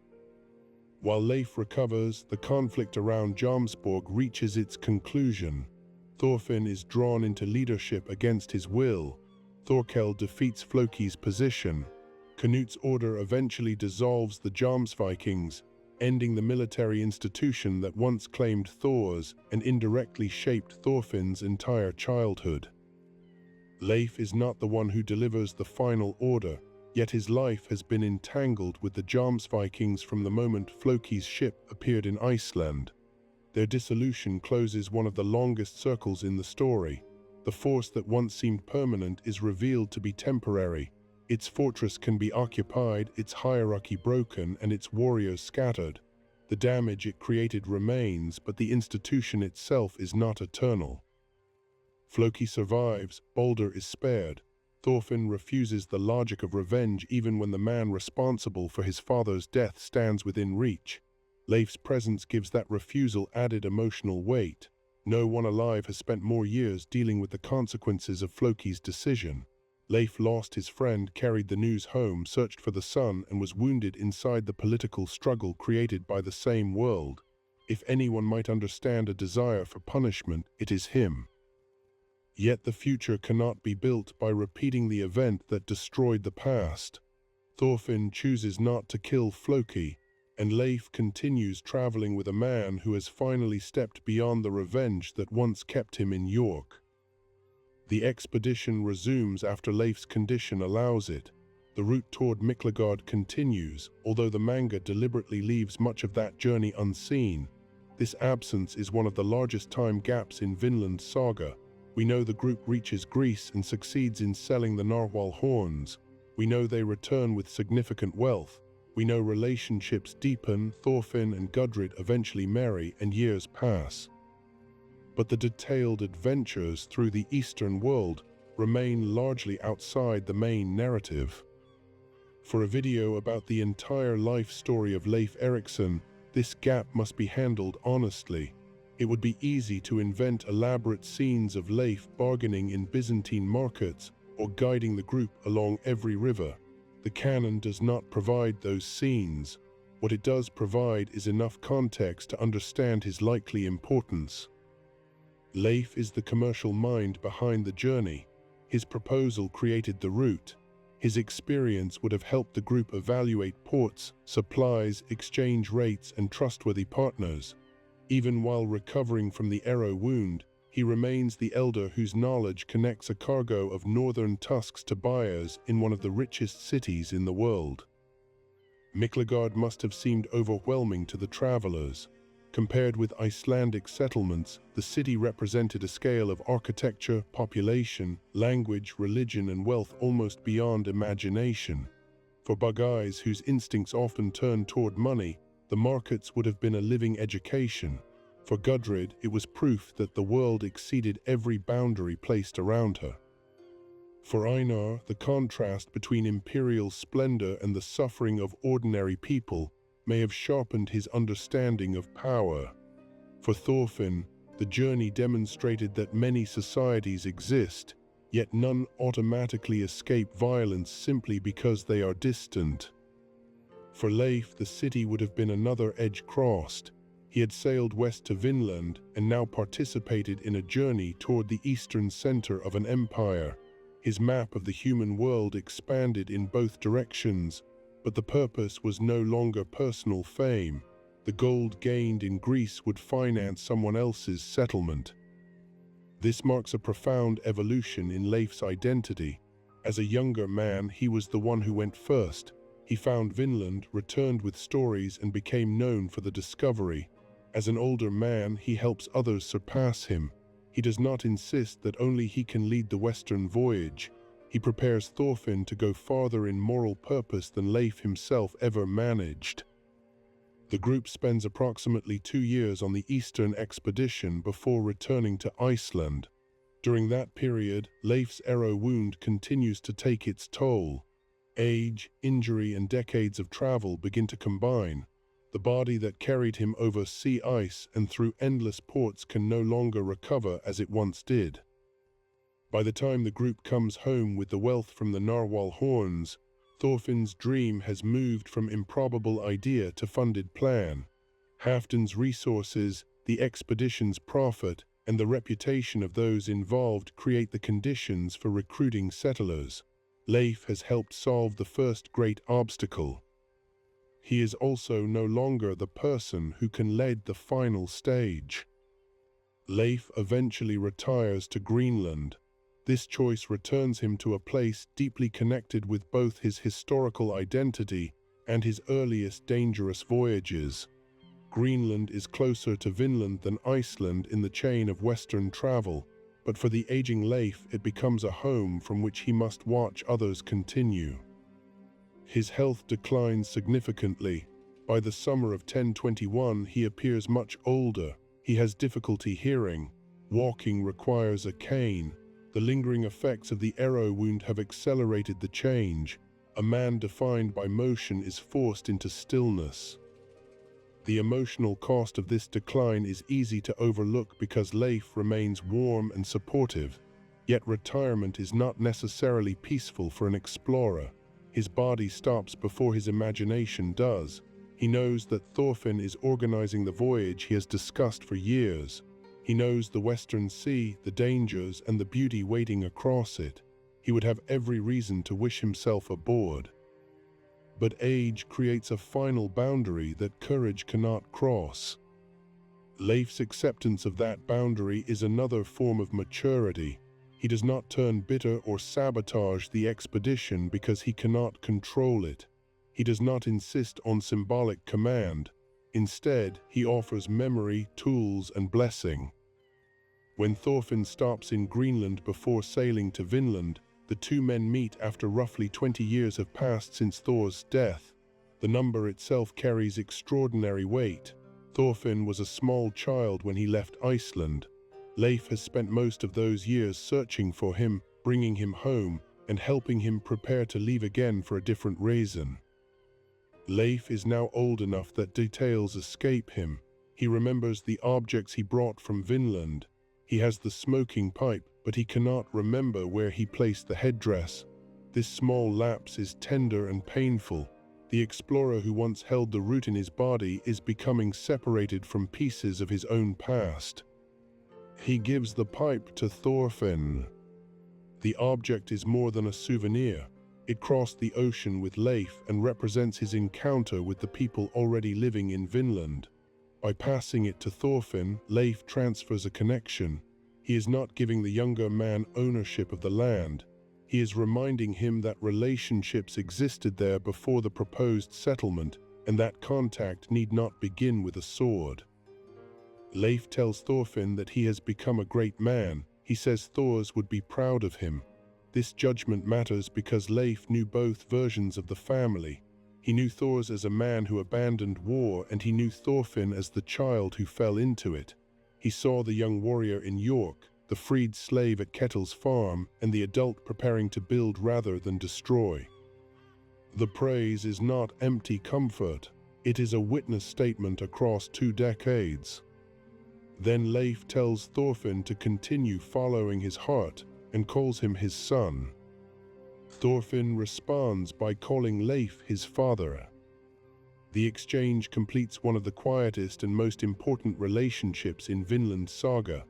While Leif recovers, the conflict around Jomsborg reaches its conclusion. Thorfinn is drawn into leadership against his will. Thorkel defeats Floki's position. Knut's order eventually dissolves the Jomsvikings, ending the military institution that once claimed Thor's and indirectly shaped Thorfinn's entire childhood. Leif is not the one who delivers the final order, yet his life has been entangled with the Jomsvikings from the moment Floki's ship appeared in Iceland. Their dissolution closes one of the longest circles in the story. The force that once seemed permanent is revealed to be temporary. Its fortress can be occupied, its hierarchy broken, and its warriors scattered. The damage it created remains, but the institution itself is not eternal. Floki survives, Balder is spared. Thorfinn refuses the logic of revenge even when the man responsible for his father's death stands within reach. Leif's presence gives that refusal added emotional weight. No one alive has spent more years dealing with the consequences of Floki's decision. Leif lost his friend, carried the news home, searched for the son, and was wounded inside the political struggle created by the same world. If anyone might understand a desire for punishment, it is him. Yet the future cannot be built by repeating the event that destroyed the past. Thorfinn chooses not to kill Floki, and Leif continues traveling with a man who has finally stepped beyond the revenge that once kept him in York. The expedition resumes after Leif's condition allows it. The route toward Miklagard continues, although the manga deliberately leaves much of that journey unseen. This absence is one of the largest time gaps in Vinland Saga. We know the group reaches Greece and succeeds in selling the narwhal horns. We know they return with significant wealth. We know relationships deepen, Thorfinn and Gudrid eventually marry, and years pass. But the detailed adventures through the Eastern world remain largely outside the main narrative. For a video about the entire life story of Leif Erikson, this gap must be handled honestly. It would be easy to invent elaborate scenes of Leif bargaining in Byzantine markets or guiding the group along every river. The canon does not provide those scenes. What it does provide is enough context to understand his likely importance. Leif is the commercial mind behind the journey. His proposal created the route. His experience would have helped the group evaluate ports, supplies, exchange rates, and trustworthy partners. Even while recovering from the arrow wound, he remains the elder whose knowledge connects a cargo of northern tusks to buyers in one of the richest cities in the world. Miklagard must have seemed overwhelming to the travelers. Compared with Icelandic settlements, the city represented a scale of architecture, population, language, religion, and wealth almost beyond imagination. For Bagais, whose instincts often turn toward money, the markets would have been a living education. For Gudrid, it was proof that the world exceeded every boundary placed around her. For Einar, the contrast between imperial splendor and the suffering of ordinary people may have sharpened his understanding of power. For Thorfinn, the journey demonstrated that many societies exist, yet none automatically escape violence simply because they are distant. For Leif, the city would have been another edge crossed. He had sailed west to Vinland and now participated in a journey toward the eastern center of an empire. His map of the human world expanded in both directions, but the purpose was no longer personal fame. The gold gained in Greece would finance someone else's settlement. This marks a profound evolution in Leif's identity. As a younger man, he was the one who went first. He found Vinland, returned with stories, and became known for the discovery. As an older man, he helps others surpass him. He does not insist that only he can lead the western voyage. He prepares Thorfinn to go farther in moral purpose than Leif himself ever managed. The group spends approximately 2 years on the eastern expedition before returning to Iceland. During that period, Leif's arrow wound continues to take its toll. Age, injury, and decades of travel begin to combine. The body that carried him over sea ice and through endless ports can no longer recover as it once did. By the time the group comes home with the wealth from the narwhal horns, Thorfinn's dream has moved from improbable idea to funded plan. Halfdan's resources, the expedition's profit, and the reputation of those involved create the conditions for recruiting settlers. Leif has helped solve the first great obstacle. He is also no longer the person who can lead the final stage. Leif eventually retires to Greenland. This choice returns him to a place deeply connected with both his historical identity and his earliest dangerous voyages. Greenland is closer to Vinland than Iceland in the chain of western travel, but for the aging Leif it becomes a home from which he must watch others continue. His health declines significantly. By the summer of 1021 he appears much older. He has difficulty hearing. Walking requires a cane. The lingering effects of the arrow wound have accelerated the change. A man defined by motion is forced into stillness. The emotional cost of this decline is easy to overlook because Leif remains warm and supportive. Yet retirement is not necessarily peaceful for an explorer. His body stops before his imagination does. He knows that Thorfinn is organizing the voyage he has discussed for years. He knows the Western Sea, the dangers, and the beauty waiting across it. He would have every reason to wish himself aboard. But age creates a final boundary that courage cannot cross. Leif's acceptance of that boundary is another form of maturity. He does not turn bitter or sabotage the expedition because he cannot control it. He does not insist on symbolic command. Instead, he offers memory, tools, and blessing. When Thorfinn stops in Greenland before sailing to Vinland, the two men meet after roughly 20 years have passed since Thor's death. The number itself carries extraordinary weight. Thorfinn was a small child when he left Iceland. Leif has spent most of those years searching for him, bringing him home, and helping him prepare to leave again for a different reason. Leif is now old enough that details escape him. He remembers the objects he brought from Vinland. He has the smoking pipe, but he cannot remember where he placed the headdress. This small lapse is tender and painful. The explorer who once held the root in his body is becoming separated from pieces of his own past. He gives the pipe to Thorfinn. The object is more than a souvenir. It crossed the ocean with Leif and represents his encounter with the people already living in Vinland. By passing it to Thorfinn, Leif transfers a connection. He is not giving the younger man ownership of the land. He is reminding him that relationships existed there before the proposed settlement, and that contact need not begin with a sword. Leif tells Thorfinn that he has become a great man. He says Thors would be proud of him. This judgment matters because Leif knew both versions of the family. He knew Thors as a man who abandoned war, and he knew Thorfinn as the child who fell into it. He saw the young warrior in York, the freed slave at Kettle's farm, and the adult preparing to build rather than destroy. The praise is not empty comfort. It is a witness statement across 2 decades. Then Leif tells Thorfinn to continue following his heart and calls him his son. Thorfinn responds by calling Leif his father. The exchange completes one of the quietest and most important relationships in Vinland Saga.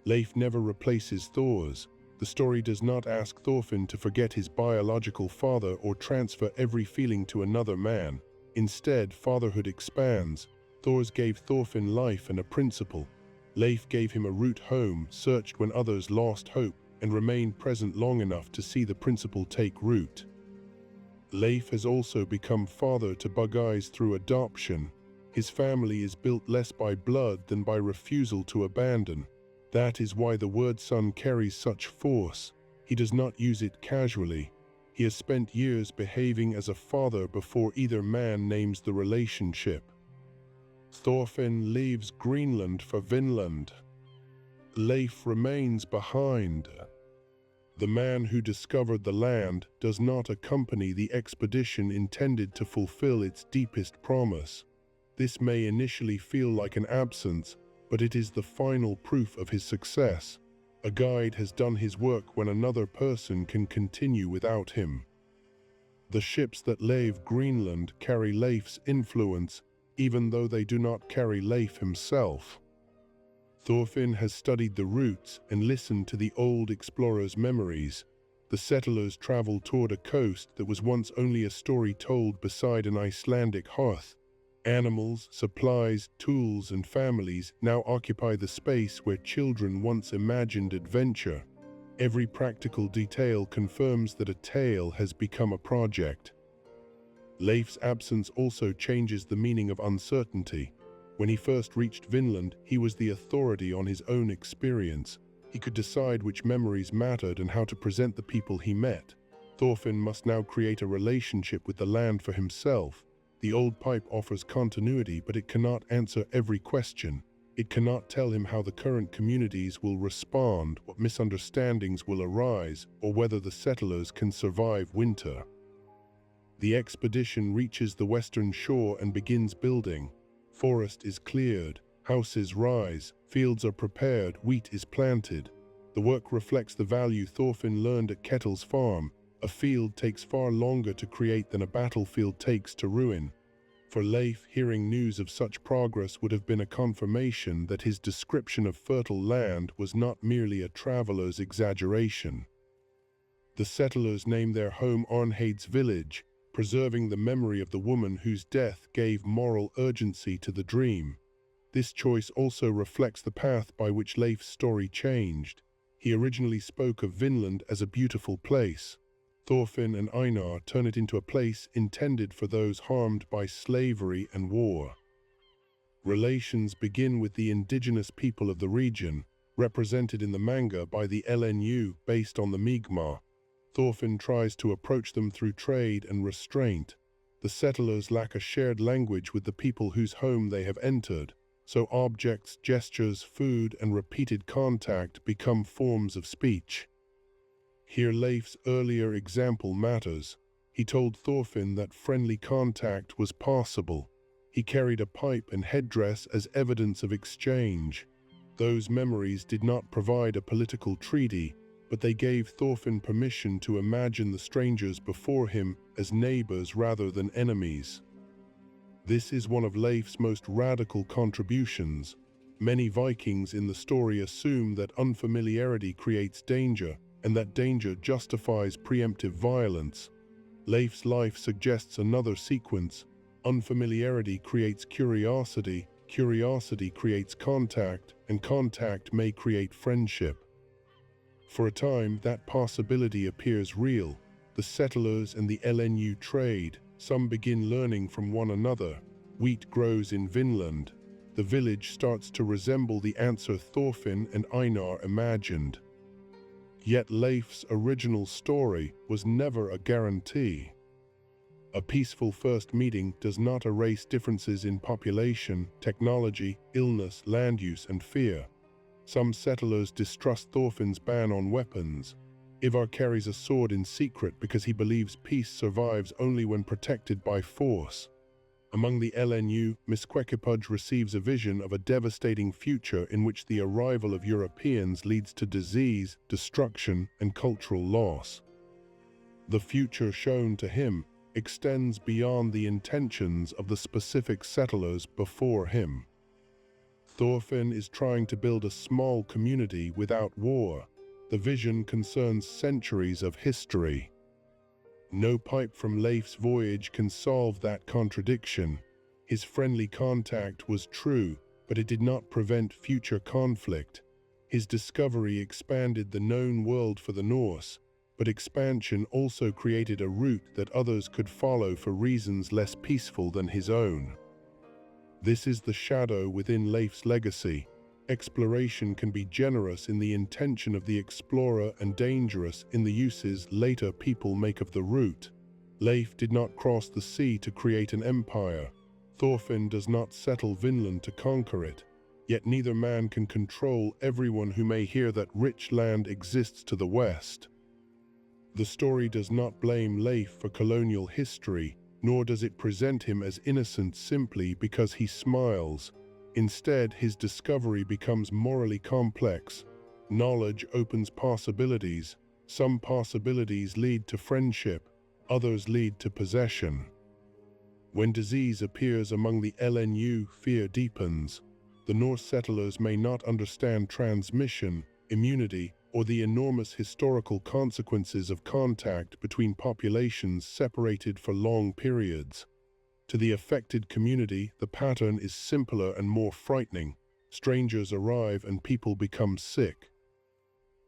Leif never replaces Thors. The story does not ask Thorfinn to forget his biological father or transfer every feeling to another man. Instead, fatherhood expands. Thors gave Thorfinn life and a principle. Leif gave him a route home, searched when others lost hope, and remained present long enough to see the principle take root. Leif has also become father to Bugeyes through adoption. His family is built less by blood than by refusal to abandon. That is why the word son carries such force. He does not use it casually. He has spent years behaving as a father before either man names the relationship. Thorfinn leaves Greenland for Vinland. Leif remains behind. The man who discovered the land does not accompany the expedition intended to fulfill its deepest promise. This may initially feel like an absence, but it is the final proof of his success. A guide has done his work when another person can continue without him. The ships that leave Greenland carry Leif's influence, even though they do not carry Leif himself. Thorfinn has studied the routes and listened to the old explorers' memories. The settlers travel toward a coast that was once only a story told beside an Icelandic hearth. Animals, supplies, tools, and families now occupy the space where children once imagined adventure. Every practical detail confirms that a tale has become a project. Leif's absence also changes the meaning of uncertainty. When he first reached Vinland, he was the authority on his own experience. He could decide which memories mattered and how to present the people he met. Thorfinn must now create a relationship with the land for himself. The old pipe offers continuity, but it cannot answer every question. It cannot tell him how the current communities will respond, what misunderstandings will arise, or whether the settlers can survive winter. The expedition reaches the western shore and begins building. Forest is cleared, houses rise, fields are prepared, wheat is planted. The work reflects the value Thorfinn learned at Ketil's farm. A field takes far longer to create than a battlefield takes to ruin. For Leif, hearing news of such progress would have been a confirmation that his description of fertile land was not merely a traveler's exaggeration. The settlers name their home Arnheids village, preserving the memory of the woman whose death gave moral urgency to the dream. This choice also reflects the path by which Leif's story changed. He originally spoke of Vinland as a beautiful place. Thorfinn and Einar turn it into a place intended for those harmed by slavery and war. Relations begin with the indigenous people of the region, represented in the manga by the LNU based on the Mi'kmaq. Thorfinn tries to approach them through trade and restraint. The settlers lack a shared language with the people whose home they have entered, so objects, gestures, food, and repeated contact become forms of speech. Here Leif's earlier example matters. He told Thorfinn that friendly contact was possible. He carried a pipe and headdress as evidence of exchange. Those memories did not provide a political treaty, but they gave Thorfinn permission to imagine the strangers before him as neighbors rather than enemies. This is one of Leif's most radical contributions. Many Vikings in the story assume that unfamiliarity creates danger, and that danger justifies preemptive violence. Leif's life suggests another sequence. Unfamiliarity creates curiosity, curiosity creates contact, and contact may create friendship. For a time, that possibility appears real. The settlers and the LNU trade. Some begin learning from one another. Wheat grows in Vinland. The village starts to resemble the answer Thorfinn and Einar imagined. Yet Leif's original story was never a guarantee. A peaceful first meeting does not erase differences in population, technology, illness, land use, and fear. Some settlers distrust Thorfinn's ban on weapons. Ivar carries a sword in secret because he believes peace survives only when protected by force. Among the LNU, Misquequipudge receives a vision of a devastating future in which the arrival of Europeans leads to disease, destruction, and cultural loss. The future shown to him extends beyond the intentions of the specific settlers before him. Thorfinn is trying to build a small community without war. The vision concerns centuries of history. No pipe from Leif's voyage can solve that contradiction. His friendly contact was true, but it did not prevent future conflict. His discovery expanded the known world for the Norse, but expansion also created a route that others could follow for reasons less peaceful than his own. This is the shadow within Leif's legacy. Exploration can be generous in the intention of the explorer and dangerous in the uses later people make of the route. Leif did not cross the sea to create an empire. Thorfinn does not settle Vinland to conquer it. Yet neither man can control everyone who may hear that rich land exists to the west. The story does not blame Leif for colonial history, nor does it present him as innocent simply because he smiles. Instead, his discovery becomes morally complex. Knowledge opens possibilities. Some possibilities lead to friendship, others lead to possession. When disease appears among the LNU, fear deepens. The Norse settlers may not understand transmission, immunity, or the enormous historical consequences of contact between populations separated for long periods. To the affected community, the pattern is simpler and more frightening. Strangers arrive and people become sick.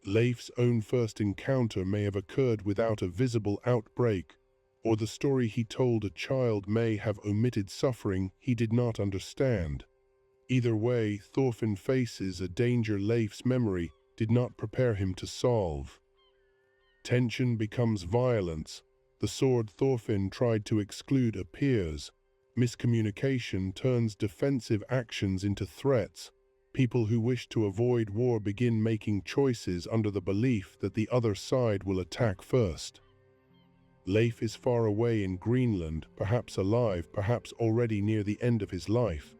Leif's own first encounter may have occurred without a visible outbreak, or the story he told a child may have omitted suffering he did not understand. Either way, Thorfinn faces a danger Leif's memory did not prepare him to solve. Tension becomes violence. The sword Thorfinn tried to exclude appears. Miscommunication turns defensive actions into threats. People who wish to avoid war begin making choices under the belief that the other side will attack first. Leif is far away in Greenland, perhaps alive, perhaps already near the end of his life.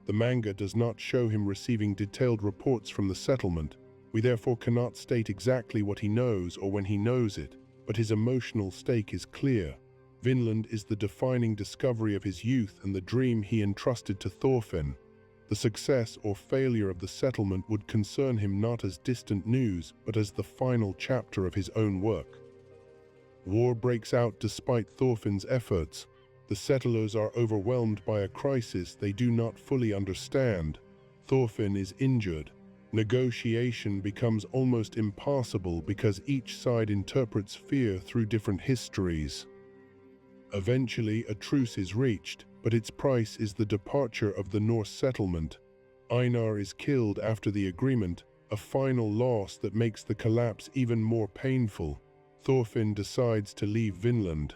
The manga does not show him receiving detailed reports from the settlement. We therefore cannot state exactly what he knows or when he knows it, but his emotional stake is clear. Vinland is the defining discovery of his youth and the dream he entrusted to Thorfinn. The success or failure of the settlement would concern him not as distant news, but as the final chapter of his own work. War breaks out despite Thorfinn's efforts. The settlers are overwhelmed by a crisis they do not fully understand. Thorfinn is injured. Negotiation becomes almost impossible because each side interprets fear through different histories. Eventually, a truce is reached, but its price is the departure of the Norse settlement. Einar is killed after the agreement, a final loss that makes the collapse even more painful. Thorfinn decides to leave Vinland.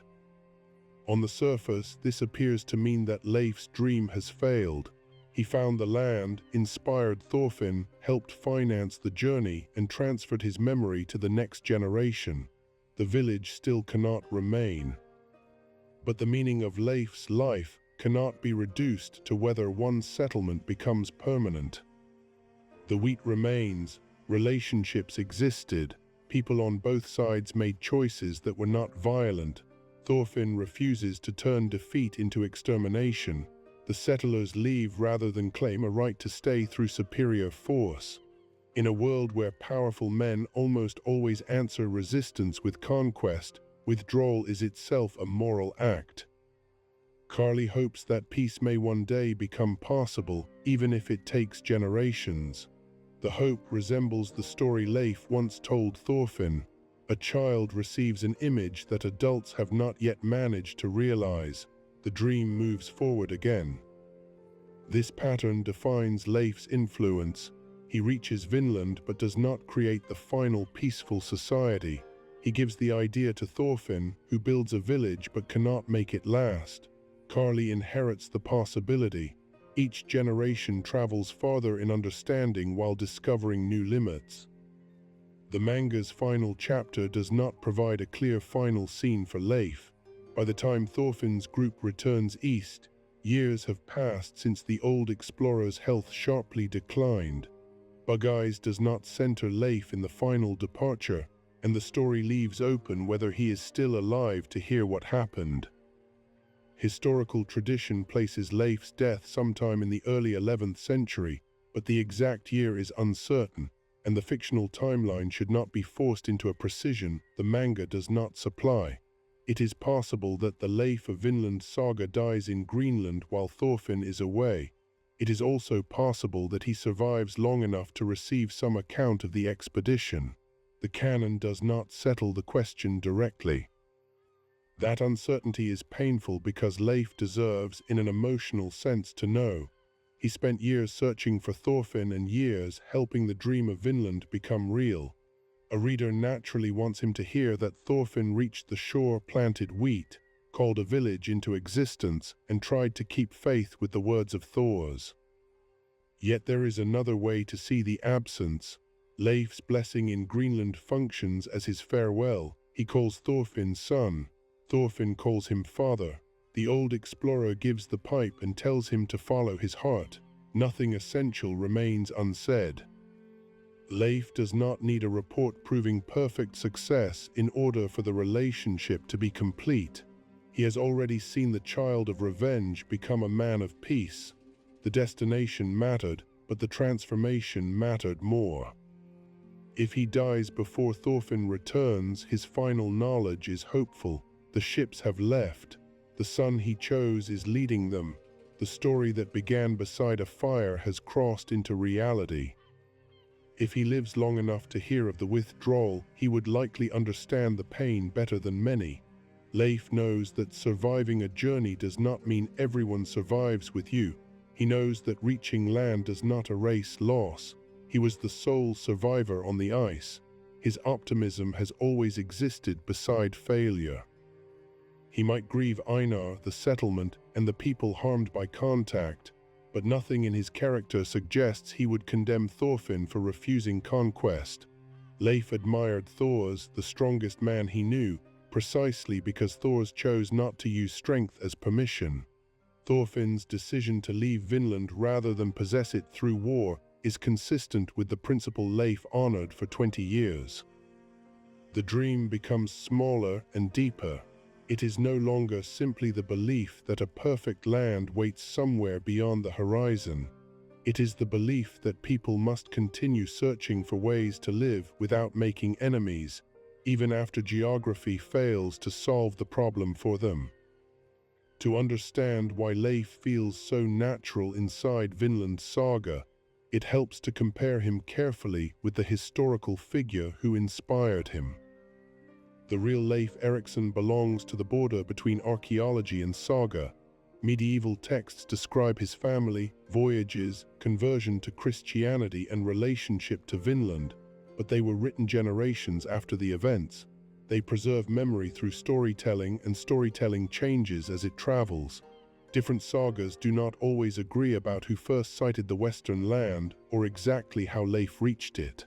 On the surface, this appears to mean that Leif's dream has failed. He found the land, inspired Thorfinn, helped finance the journey, and transferred his memory to the next generation. The village still cannot remain. But the meaning of Leif's life cannot be reduced to whether one settlement becomes permanent. The wheat remains, relationships existed, people on both sides made choices that were not violent. Thorfinn refuses to turn defeat into extermination. The settlers leave rather than claim a right to stay through superior force. In a world where powerful men almost always answer resistance with conquest, withdrawal is itself a moral act. Carly hopes that peace may one day become possible, even if it takes generations. The hope resembles the story Leif once told Thorfinn. A child receives an image that adults have not yet managed to realize. The dream moves forward again. This pattern defines Leif's influence. He reaches Vinland but does not create the final peaceful society. He gives the idea to Thorfinn, who builds a village but cannot make it last. Carly inherits the possibility. Each generation travels farther in understanding while discovering new limits. The manga's final chapter does not provide a clear final scene for Leif. By the time Thorfinn's group returns east, years have passed since the old explorer's health sharply declined. Bug Eyes does not center Leif in the final departure, and the story leaves open whether he is still alive to hear what happened. Historical tradition places Leif's death sometime in the early 11th century, but the exact year is uncertain, and the fictional timeline should not be forced into a precision the manga does not supply. It is possible that the Leif of Vinland Saga dies in Greenland while Thorfinn is away. It is also possible that he survives long enough to receive some account of the expedition. The canon does not settle the question directly. That uncertainty is painful because Leif deserves, in an emotional sense, to know. He spent years searching for Thorfinn and years helping the dream of Vinland become real. A reader naturally wants him to hear that Thorfinn reached the shore, planted wheat, called a village into existence, and tried to keep faith with the words of Thor's. Yet there is another way to see the absence. Leif's blessing in Greenland functions as his farewell. He calls Thorfinn son. Thorfinn calls him father. The old explorer gives the pipe and tells him to follow his heart. Nothing essential remains unsaid. Leif does not need a report proving perfect success in order for the relationship to be complete. He has already seen the child of revenge become a man of peace. The destination mattered, but the transformation mattered more. If he dies before Thorfinn returns, his final knowledge is hopeful. The ships have left. The son he chose is leading them. The story that began beside a fire has crossed into reality. If he lives long enough to hear of the withdrawal, he would likely understand the pain better than many. Leif knows that surviving a journey does not mean everyone survives with you. He knows that reaching land does not erase loss. He was the sole survivor on the ice. His optimism has always existed beside failure. He might grieve Einar, the settlement, and the people harmed by contact, but nothing in his character suggests he would condemn Thorfinn for refusing conquest. Leif admired Thor's, the strongest man he knew, precisely because Thor's chose not to use strength as permission. Thorfinn's decision to leave Vinland rather than possess it through war is consistent with the principle Leif honored for 20 years. The dream becomes smaller and deeper. It is no longer simply the belief that a perfect land waits somewhere beyond the horizon. It is the belief that people must continue searching for ways to live without making enemies, even after geography fails to solve the problem for them. To understand why Leif feels so natural inside Vinland Saga, it helps to compare him carefully with the historical figure who inspired him. The real Leif Erikson belongs to the border between archaeology and saga. Medieval texts describe his family, voyages, conversion to Christianity, and relationship to Vinland, but they were written generations after the events. They preserve memory through storytelling, and storytelling changes as it travels. Different sagas do not always agree about who first sighted the Western land or exactly how Leif reached it.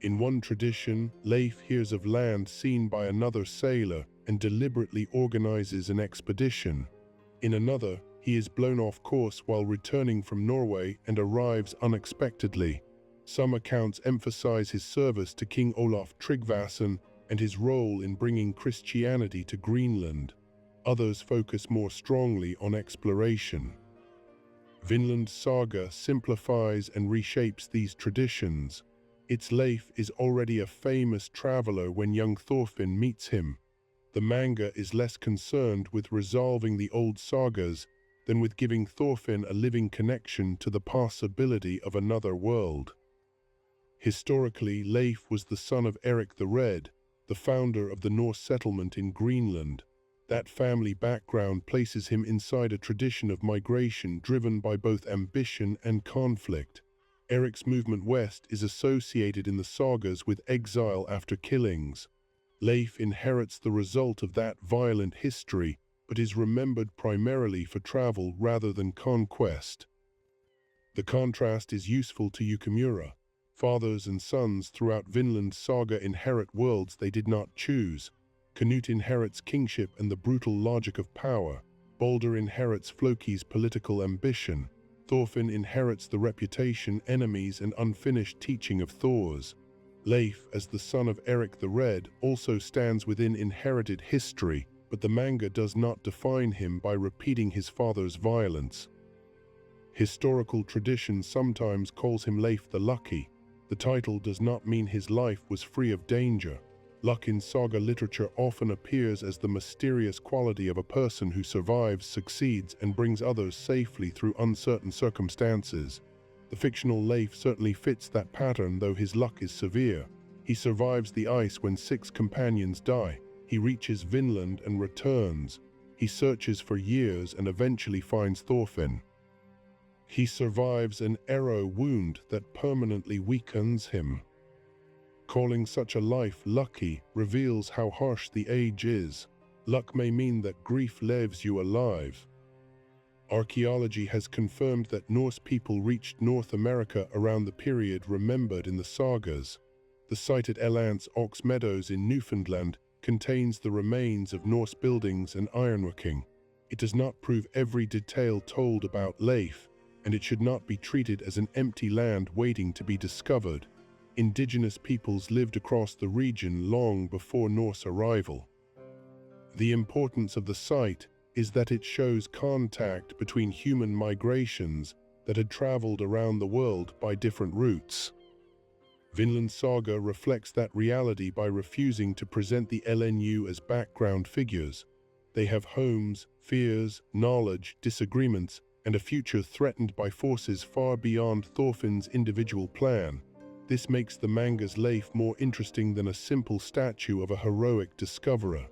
In one tradition, Leif hears of land seen by another sailor and deliberately organizes an expedition. In another, he is blown off course while returning from Norway and arrives unexpectedly. Some accounts emphasize his service to King Olaf Tryggvason and his role in bringing Christianity to Greenland. Others focus more strongly on exploration. Vinland Saga simplifies and reshapes these traditions. Its Leif is already a famous traveler when young Thorfinn meets him. The manga is less concerned with resolving the old sagas than with giving Thorfinn a living connection to the possibility of another world. Historically, Leif was the son of Eric the Red, the founder of the Norse settlement in Greenland. That family background places him inside a tradition of migration driven by both ambition and conflict. Eric's movement west is associated in the sagas with exile after killings. Leif inherits the result of that violent history, but is remembered primarily for travel rather than conquest. The contrast is useful to Yukimura. Fathers and sons throughout Vinland Saga inherit worlds they did not choose. Canute inherits kingship and the brutal logic of power. Balder inherits Floki's political ambition. Thorfinn inherits the reputation, enemies, and unfinished teaching of Thor's. Leif, as the son of Eric the Red, also stands within inherited history, but the manga does not define him by repeating his father's violence. Historical tradition sometimes calls him Leif the Lucky. The title does not mean his life was free of danger. Luck in saga literature often appears as the mysterious quality of a person who survives, succeeds, and brings others safely through uncertain circumstances. The fictional Leif certainly fits that pattern, though his luck is severe. He survives the ice when 6 companions die. He reaches Vinland and returns. He searches for years and eventually finds Thorfinn. He survives an arrow wound that permanently weakens him. Calling such a life lucky reveals how harsh the age is. Luck may mean that grief leaves you alive. Archaeology has confirmed that Norse people reached North America around the period remembered in the sagas. The site at Elance Ox Meadows in Newfoundland contains the remains of Norse buildings and ironworking. It does not prove every detail told about Leif, and it should not be treated as an empty land waiting to be discovered. Indigenous peoples lived across the region long before Norse arrival. The importance of the site is that it shows contact between human migrations that had traveled around the world by different routes. Vinland Saga reflects that reality by refusing to present the LNU as background figures. They have homes, fears, knowledge, disagreements, and a future threatened by forces far beyond Thorfinn's individual plan. This makes the manga's Leif more interesting than a simple statue of a heroic discoverer.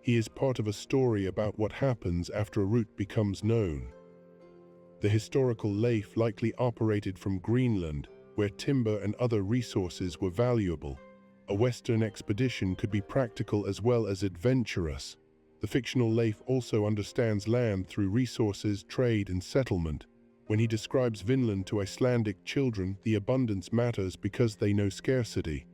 He is part of a story about what happens after a route becomes known. The historical Leif likely operated from Greenland, where timber and other resources were valuable. A Western expedition could be practical as well as adventurous. The fictional Leif also understands land through resources, trade, and settlement. When he describes Vinland to Icelandic children, the abundance matters because they know scarcity.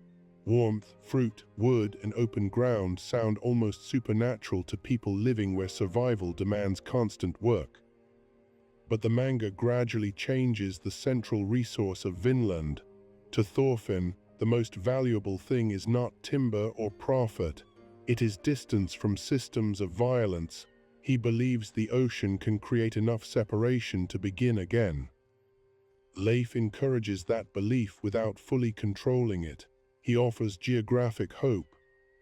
Warmth, fruit, wood, and open ground sound almost supernatural to people living where survival demands constant work. But the manga gradually changes the central resource of Vinland. To Thorfinn, the most valuable thing is not timber or profit. It is distance from systems of violence. He believes the ocean can create enough separation to begin again. Leif encourages that belief without fully controlling it. He offers geographic hope.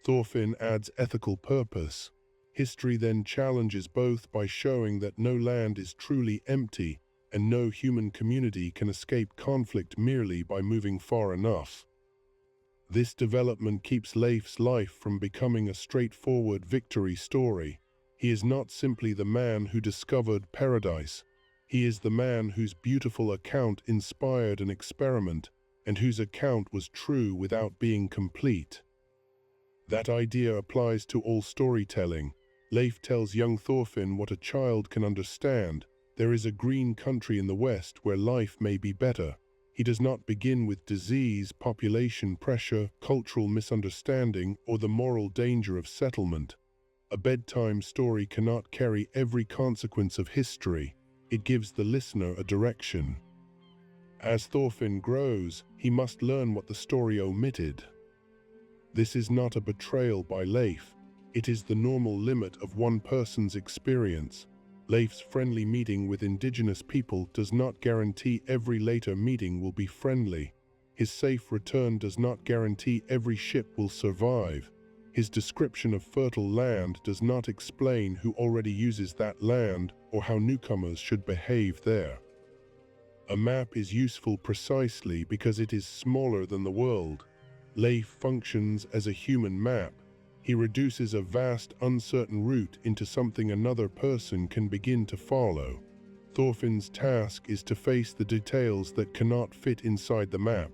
Thorfinn adds ethical purpose. History then challenges both by showing that no land is truly empty and no human community can escape conflict merely by moving far enough. This development keeps Leif's life from becoming a straightforward victory story. He is not simply the man who discovered paradise. He is the man whose beautiful account inspired an experiment and whose account was true without being complete. That idea applies to all storytelling. Leif tells young Thorfinn what a child can understand. There is a green country in the west where life may be better. He does not begin with disease, population pressure, cultural misunderstanding, or the moral danger of settlement. A bedtime story cannot carry every consequence of history. It gives the listener a direction. As Thorfinn grows, he must learn what the story omitted. This is not a betrayal by Leif. It is the normal limit of one person's experience. Leif's friendly meeting with indigenous people does not guarantee every later meeting will be friendly. His safe return does not guarantee every ship will survive. His description of fertile land does not explain who already uses that land or how newcomers should behave there. A map is useful precisely because it is smaller than the world. Leif functions as a human map. He reduces a vast, uncertain route into something another person can begin to follow. Thorfinn's task is to face the details that cannot fit inside the map.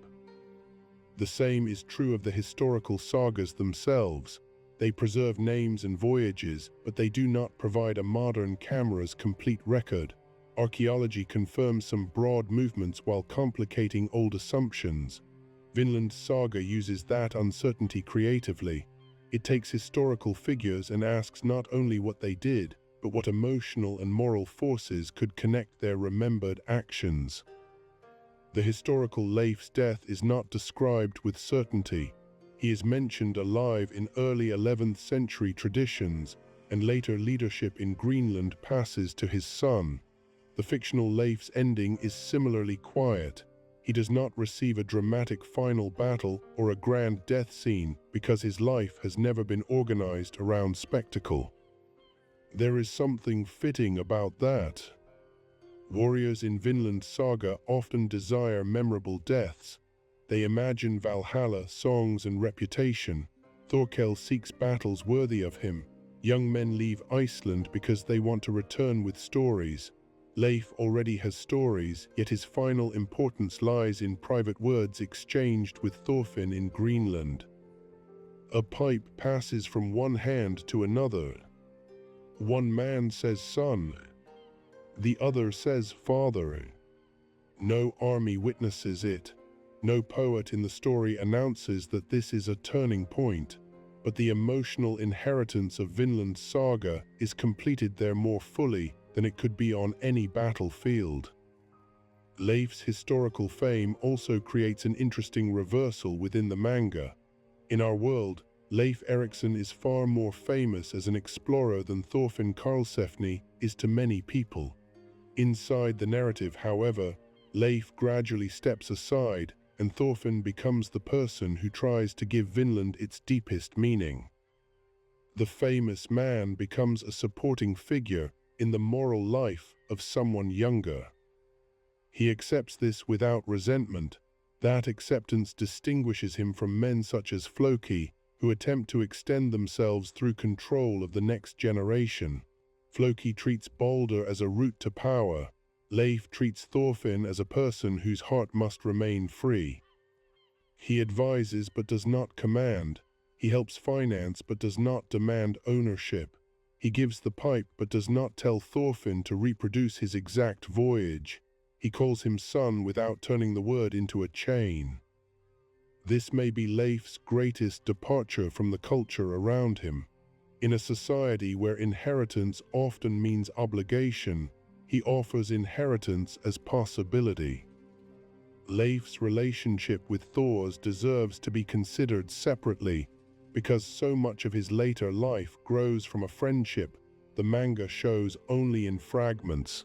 The same is true of the historical sagas themselves. They preserve names and voyages, but they do not provide a modern camera's complete record. Archaeology confirms some broad movements while complicating old assumptions. Vinland Saga uses that uncertainty creatively. It takes historical figures and asks not only what they did, but what emotional and moral forces could connect their remembered actions. The historical Leif's death is not described with certainty. He is mentioned alive in early 11th century traditions, and later leadership in Greenland passes to his son. The fictional Leif's ending is similarly quiet. He does not receive a dramatic final battle or a grand death scene because his life has never been organized around spectacle. There is something fitting about that. Warriors in Vinland Saga often desire memorable deaths. They imagine Valhalla, songs, and reputation. Thorkel seeks battles worthy of him. Young men leave Iceland because they want to return with stories. Leif already has stories, yet his final importance lies in private words exchanged with Thorfinn in Greenland. A pipe passes from one hand to another. One man says son, the other says father. No army witnesses it. No poet in the story announces that this is a turning point, but the emotional inheritance of Vinland Saga is completed there more fully than it could be on any battlefield. Leif's historical fame also creates an interesting reversal within the manga. In our world, Leif Erikson is far more famous as an explorer than Thorfinn Karlsefni is to many people. Inside the narrative, however, Leif gradually steps aside, and Thorfinn becomes the person who tries to give Vinland its deepest meaning. The famous man becomes a supporting figure in the moral life of someone younger. He accepts this without resentment. That acceptance distinguishes him from men such as Floki, who attempt to extend themselves through control of the next generation. Floki treats Balder as a route to power. Leif treats Thorfinn as a person whose heart must remain free. He advises but does not command. He helps finance but does not demand ownership. He gives the pipe but does not tell Thorfinn to reproduce his exact voyage. He calls him son without turning the word into a chain. This may be Leif's greatest departure from the culture around him. In a society where inheritance often means obligation, he offers inheritance as possibility. Leif's relationship with Thor's deserves to be considered separately, because so much of his later life grows from a friendship the manga shows only in fragments.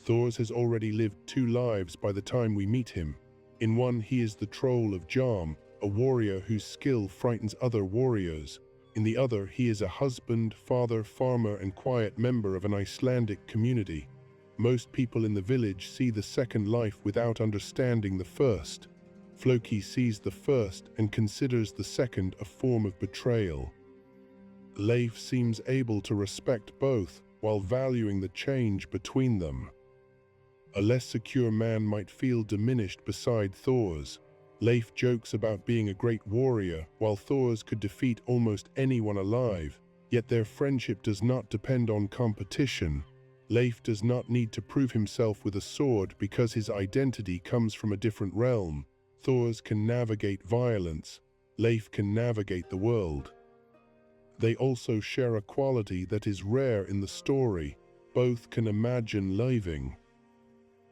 Thor's has already lived 2 lives by the time we meet him. In one, he is the troll of Jam, a warrior whose skill frightens other warriors. In the other, he is a husband, father, farmer, and quiet member of an Icelandic community. Most people in the village see the second life without understanding the first. Floki sees the first and considers the second a form of betrayal. Leif seems able to respect both while valuing the change between them. A less secure man might feel diminished beside Thor's. Leif jokes about being a great warrior, while Thor's could defeat almost anyone alive, yet their friendship does not depend on competition. Leif does not need to prove himself with a sword because his identity comes from a different realm. Thor's can navigate violence. Leif can navigate the world. They also share a quality that is rare in the story. Both can imagine living.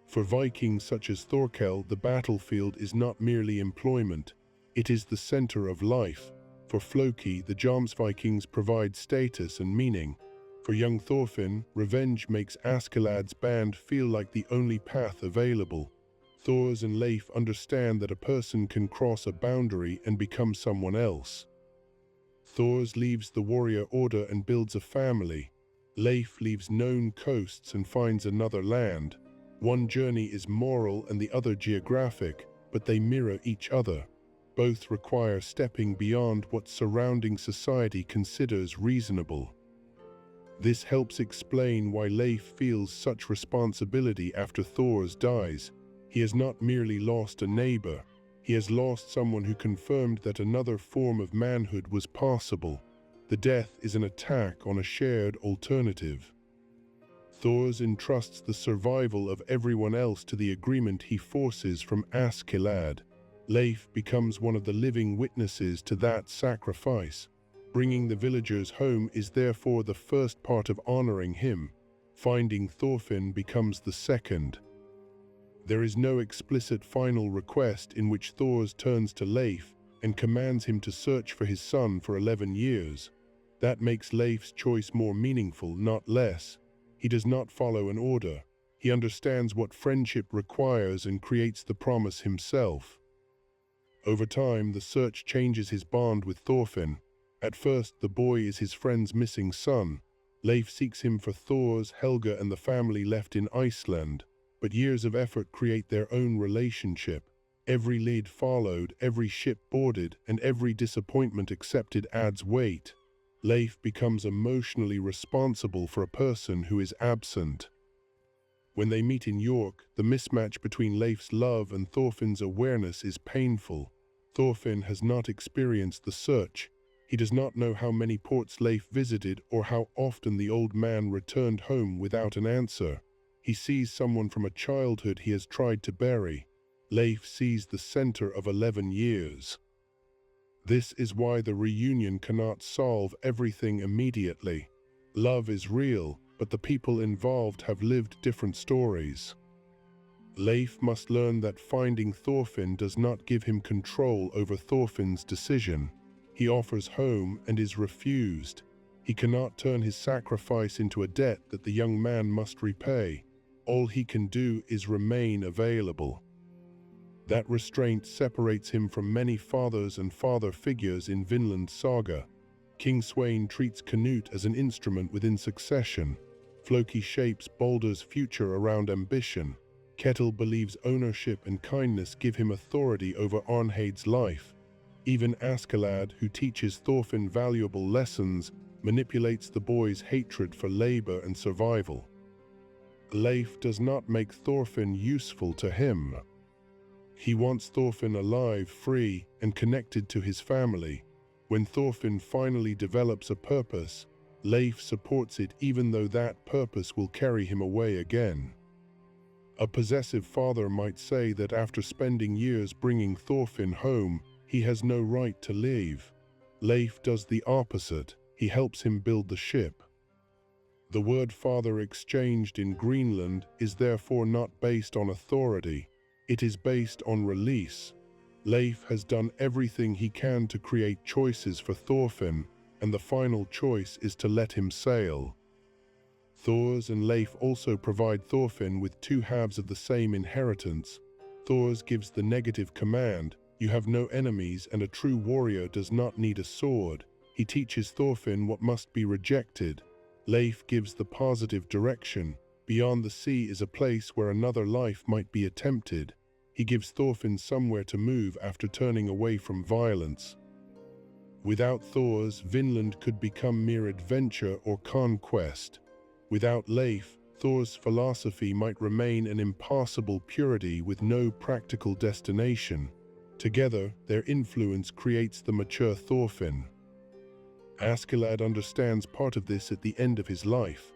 For Vikings such as Thorkel, the battlefield is not merely employment, it is the center of life. For Floki, the Jomsvikings provide status and meaning. For young Thorfinn, revenge makes Askeladd's band feel like the only path available. Thor's and Leif understand that a person can cross a boundary and become someone else. Thor's leaves the warrior order and builds a family. Leif leaves known coasts and finds another land. One journey is moral and the other geographic, but they mirror each other. Both require stepping beyond what surrounding society considers reasonable. This helps explain why Leif feels such responsibility after Thor's dies. He has not merely lost a neighbor, he has lost someone who confirmed that another form of manhood was possible. The death is an attack on a shared alternative. Thor's entrusts the survival of everyone else to the agreement he forces from Askeladd. Leif becomes one of the living witnesses to that sacrifice. Bringing the villagers home is therefore the first part of honoring him. Finding Thorfinn becomes the second. There is no explicit final request in which Thor turns to Leif and commands him to search for his son for 11 years. That makes Leif's choice more meaningful, not less. He does not follow an order. He understands what friendship requires and creates the promise himself. Over time, the search changes his bond with Thorfinn. At first, the boy is his friend's missing son. Leif seeks him for Thor's, Helga, and the family left in Iceland. But years of effort create their own relationship. Every lead followed, every ship boarded, and every disappointment accepted adds weight. Leif becomes emotionally responsible for a person who is absent. When they meet in York, the mismatch between Leif's love and Thorfinn's awareness is painful. Thorfinn has not experienced the search. He does not know how many ports Leif visited or how often the old man returned home without an answer. He sees someone from a childhood he has tried to bury. Leif sees the center of 11 years. This is why the reunion cannot solve everything immediately. Love is real, but the people involved have lived different stories. Leif must learn that finding Thorfinn does not give him control over Thorfinn's decision. He offers home and is refused. He cannot turn his sacrifice into a debt that the young man must repay. All he can do is remain available. That restraint separates him from many fathers and father figures in Vinland Saga. King Sweyn treats Canute as an instrument within succession. Floki shapes Baldur's future around ambition. Ketil believes ownership and kindness give him authority over Arnheid's life. Even Askeladd, who teaches Thorfinn valuable lessons, manipulates the boy's hatred for labor and survival. Leif does not make Thorfinn useful to him. He wants Thorfinn alive, free, and connected to his family. When Thorfinn finally develops a purpose, Leif supports it even though that purpose will carry him away again. A possessive father might say that after spending years bringing Thorfinn home, he has no right to leave. Leif does the opposite. He helps him build the ship. The word father exchanged in Greenland is therefore not based on authority. It is based on release. Leif has done everything he can to create choices for Thorfinn, and the final choice is to let him sail. Thors and Leif also provide Thorfinn with two halves of the same inheritance. Thors gives the negative command, you have no enemies, and a true warrior does not need a sword. He teaches Thorfinn what must be rejected. Leif gives the positive direction, beyond the sea is a place where another life might be attempted. He gives Thorfinn somewhere to move after turning away from violence. Without Thors, Vinland could become mere adventure or conquest. Without Leif, Thor's philosophy might remain an impossible purity with no practical destination. Together, their influence creates the mature Thorfinn. Askeladd understands part of this at the end of his life.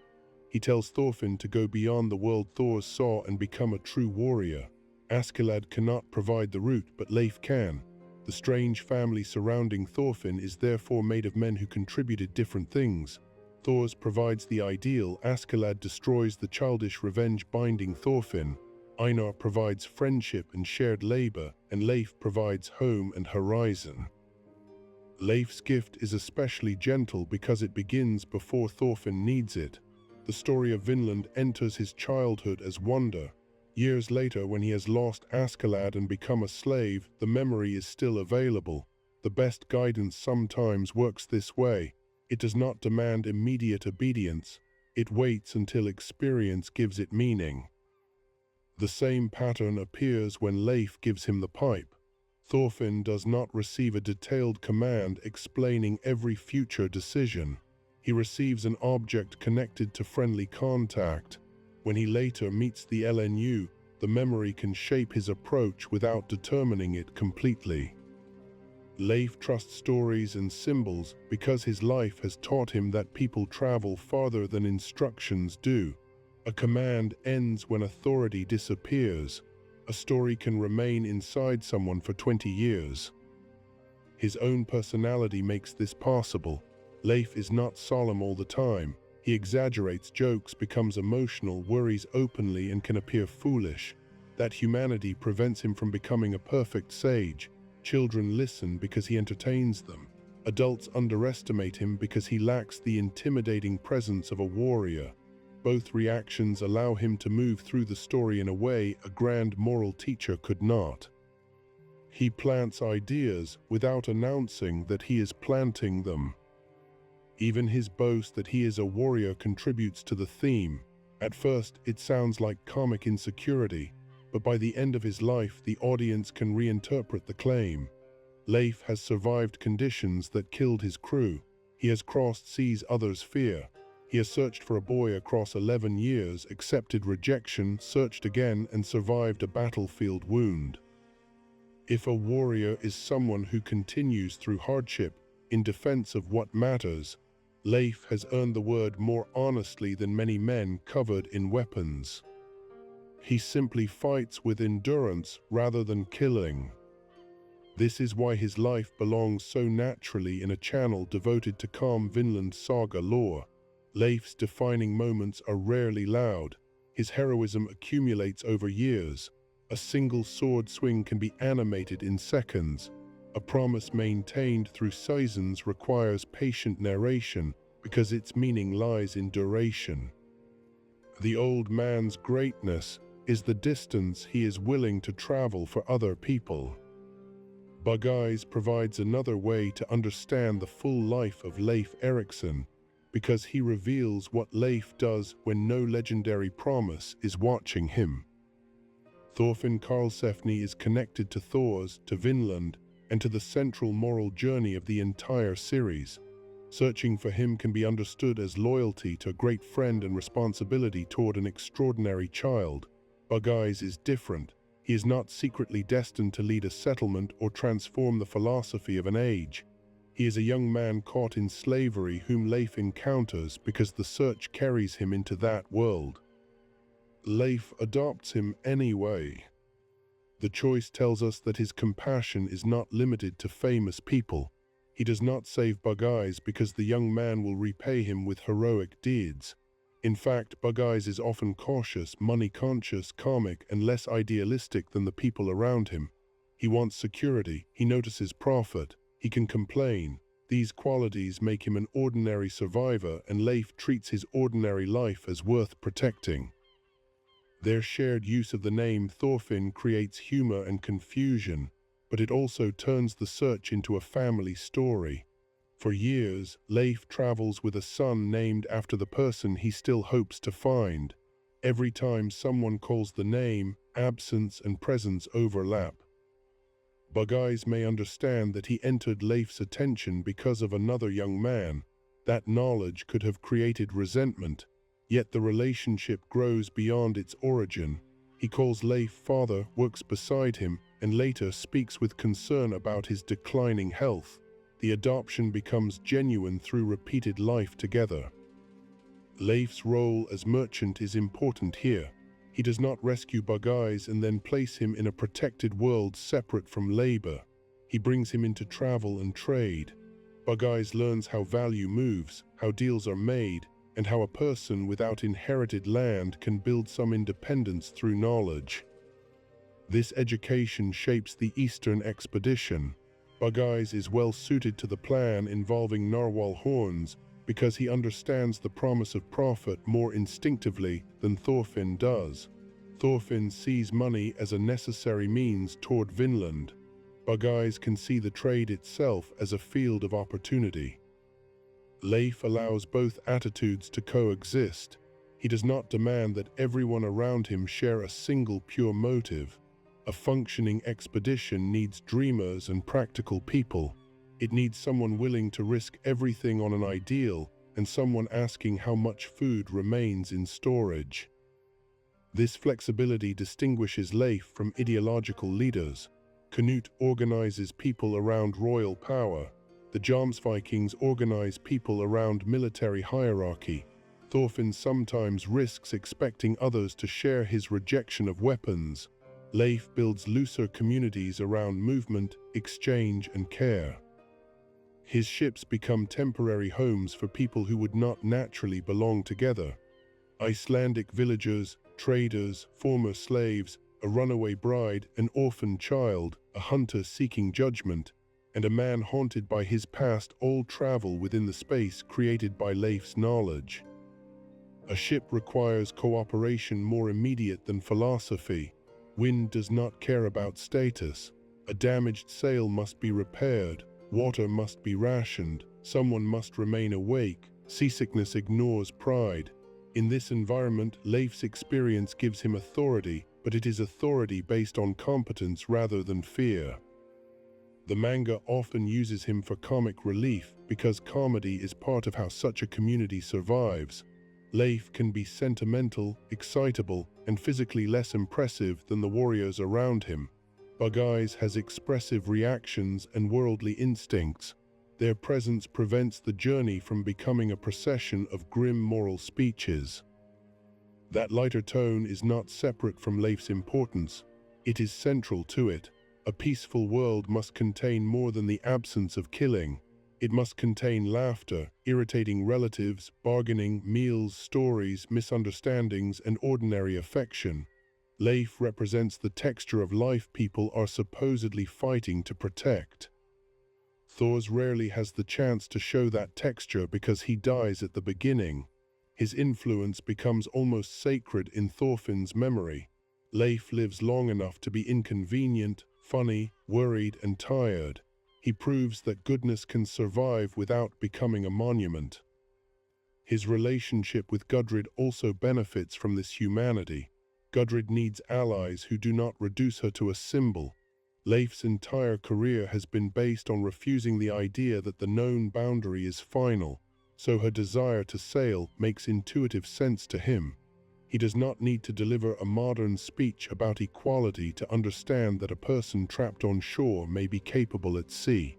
He tells Thorfinn to go beyond the world Thor saw and become a true warrior. Askeladd cannot provide the route, but Leif can. The strange family surrounding Thorfinn is therefore made of men who contributed different things. Thors provides the ideal, Askeladd destroys the childish revenge binding Thorfinn. Einar provides friendship and shared labor, and Leif provides home and horizon. Leif's gift is especially gentle because it begins before Thorfinn needs it. The story of Vinland enters his childhood as wonder. Years later, when he has lost Askeladd and become a slave, the memory is still available. The best guidance sometimes works this way. It does not demand immediate obedience. It waits until experience gives it meaning. The same pattern appears when Leif gives him the pipe. Thorfinn does not receive a detailed command explaining every future decision. He receives an object connected to friendly contact. When he later meets the LNU, the memory can shape his approach without determining it completely. Leif trusts stories and symbols because his life has taught him that people travel farther than instructions do. A command ends when authority disappears. A story can remain inside someone for 20 years. His own personality makes this possible. Leif is not solemn all the time. He exaggerates jokes, becomes emotional, worries openly, and can appear foolish. That humanity prevents him from becoming a perfect sage. Children listen because he entertains them. Adults underestimate him because he lacks the intimidating presence of a warrior. Both reactions allow him to move through the story in a way a grand moral teacher could not. He plants ideas without announcing that he is planting them. Even his boast that he is a warrior contributes to the theme. At first, it sounds like comic insecurity, but by the end of his life, the audience can reinterpret the claim. Leif has survived conditions that killed his crew. He has crossed seas others fear. He has searched for a boy across 11 years, accepted rejection, searched again, and survived a battlefield wound. If a warrior is someone who continues through hardship in defense of what matters, Leif has earned the word more honestly than many men covered in weapons. He simply fights with endurance rather than killing. This is why his life belongs so naturally in a channel devoted to calm Vinland Saga lore. Leif's defining moments are rarely loud. His heroism accumulates over years. A single sword swing can be animated in seconds. A promise maintained through seasons requires patient narration because its meaning lies in duration. The old man's greatness is the distance he is willing to travel for other people. Bugeyes provides another way to understand the full life of Leif Erikson because he reveals what Leif does when no legendary promise is watching him. Thorfinn Karlsefni is connected to Thors, to Vinland, and to the central moral journey of the entire series. Searching for him can be understood as loyalty to a great friend and responsibility toward an extraordinary child. Bugeyes is different. He is not secretly destined to lead a settlement or transform the philosophy of an age. He is a young man caught in slavery whom Leif encounters because the search carries him into that world. Leif adopts him anyway. The choice tells us that his compassion is not limited to famous people. He does not save Bugeyes because the young man will repay him with heroic deeds. In fact, Bugeyes is often cautious, money-conscious, karmic, and less idealistic than the people around him. He wants security, he notices profit, he can complain. These qualities make him an ordinary survivor, and Leif treats his ordinary life as worth protecting. Their shared use of the name Thorfinn creates humor and confusion, but it also turns the search into a family story. For years, Leif travels with a son named after the person he still hopes to find. Every time someone calls the name, absence and presence overlap. Bugeyes may understand that he entered Leif's attention because of another young man. That knowledge could have created resentment, yet the relationship grows beyond its origin. He calls Leif father, works beside him, and later speaks with concern about his declining health. The adoption becomes genuine through repeated life together. Leif's role as merchant is important here. He does not rescue Bugeyes and then place him in a protected world separate from labor. He brings him into travel and trade. Bugeyes learns how value moves, how deals are made, and how a person without inherited land can build some independence through knowledge. This education shapes the Eastern expedition. Bugeyes is well suited to the plan involving narwhal horns because he understands the promise of profit more instinctively than Thorfinn does. Thorfinn sees money as a necessary means toward Vinland. Bugeyes can see the trade itself as a field of opportunity. Leif allows both attitudes to coexist. He does not demand that everyone around him share a single pure motive. A functioning expedition needs dreamers and practical people. It needs someone willing to risk everything on an ideal and someone asking how much food remains in storage. This flexibility distinguishes Leif from ideological leaders. Canute organizes people around royal power. The Jomsvikings organize people around military hierarchy. Thorfinn sometimes risks expecting others to share his rejection of weapons. Leif builds looser communities around movement, exchange, and care. His ships become temporary homes for people who would not naturally belong together. Icelandic villagers, traders, former slaves, a runaway bride, an orphan child, a hunter seeking judgment, and a man haunted by his past all travel within the space created by Leif's knowledge. A ship requires cooperation more immediate than philosophy. Wind does not care about status. A damaged sail must be repaired. Water must be rationed. Someone must remain awake. Seasickness ignores pride. In this environment, Leif's experience gives him authority, but it is authority based on competence rather than fear. The manga often uses him for comic relief because comedy is part of how such a community survives. Leif can be sentimental, excitable, and physically less impressive than the warriors around him. Bug Eyes has expressive reactions and worldly instincts. Their presence prevents the journey from becoming a procession of grim moral speeches. That lighter tone is not separate from Leif's importance. It is central to it. A peaceful world must contain more than the absence of killing. It must contain laughter, irritating relatives, bargaining, meals, stories, misunderstandings, and ordinary affection. Leif represents the texture of life people are supposedly fighting to protect. Thors rarely has the chance to show that texture because he dies at the beginning. His influence becomes almost sacred in Thorfinn's memory. Leif lives long enough to be inconvenient, funny, worried, and tired. He proves that goodness can survive without becoming a monument. His relationship with Gudrid also benefits from this humanity. Gudrid needs allies who do not reduce her to a symbol. Leif's entire career has been based on refusing the idea that the known boundary is final, so her desire to sail makes intuitive sense to him. He does not need to deliver a modern speech about equality to understand that a person trapped on shore may be capable at sea.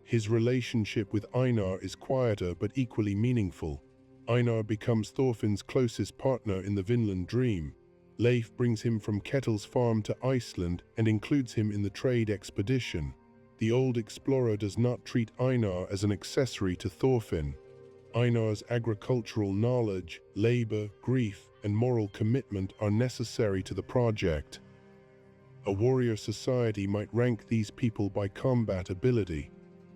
His relationship with Einar is quieter but equally meaningful. Einar becomes Thorfinn's closest partner in the Vinland dream. Leif brings him from Ketil's farm to Iceland and includes him in the trade expedition. The old explorer does not treat Einar as an accessory to Thorfinn. Einar's agricultural knowledge, labor, grief, and moral commitment are necessary to the project. A warrior society might rank these people by combat ability.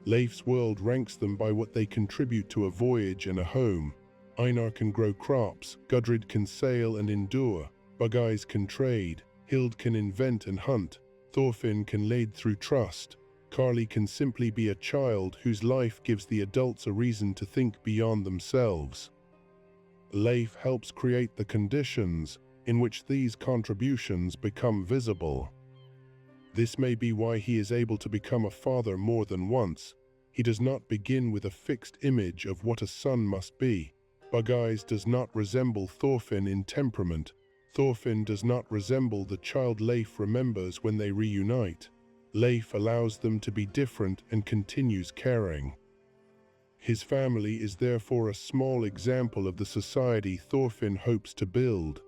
Leif's world ranks them by what they contribute to a voyage and a home. Einar can grow crops, Gudrid can sail and endure, Bug Eyes can trade, Hild can invent and hunt, Thorfinn can lead through trust. Carly can simply be a child whose life gives the adults a reason to think beyond themselves. Leif helps create the conditions in which these contributions become visible. This may be why he is able to become a father more than once. He does not begin with a fixed image of what a son must be. Bug Eyes does not resemble Thorfinn in temperament. Thorfinn does not resemble the child Leif remembers when they reunite. Leif allows them to be different and continues caring. His family is therefore a small example of the society Thorfinn hopes to build.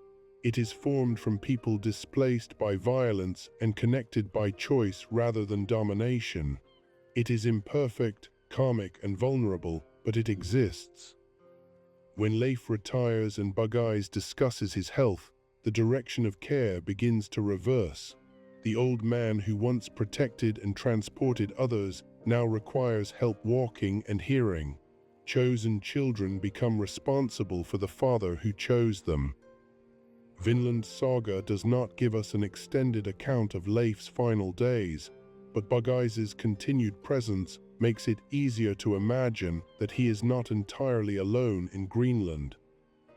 It is formed from people displaced by violence and connected by choice rather than domination. It is imperfect, comic, and vulnerable, but it exists. When Leif retires and Bug Eyes discusses his health, the direction of care begins to reverse. The old man who once protected and transported others now requires help walking and hearing. Chosen children become responsible for the father who chose them. Vinland Saga does not give us an extended account of Leif's final days, but Bug Eyes' continued presence makes it easier to imagine that he is not entirely alone in Greenland.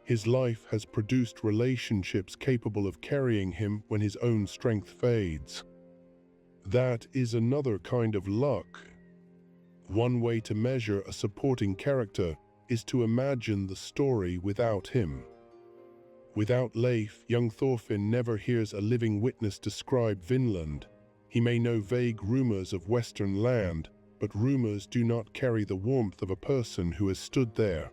His life has produced relationships capable of carrying him when his own strength fades. That is another kind of luck. One way to measure a supporting character is to imagine the story without him. Without Leif, young Thorfinn never hears a living witness describe Vinland. He may know vague rumors of Western land, but rumors do not carry the warmth of a person who has stood there.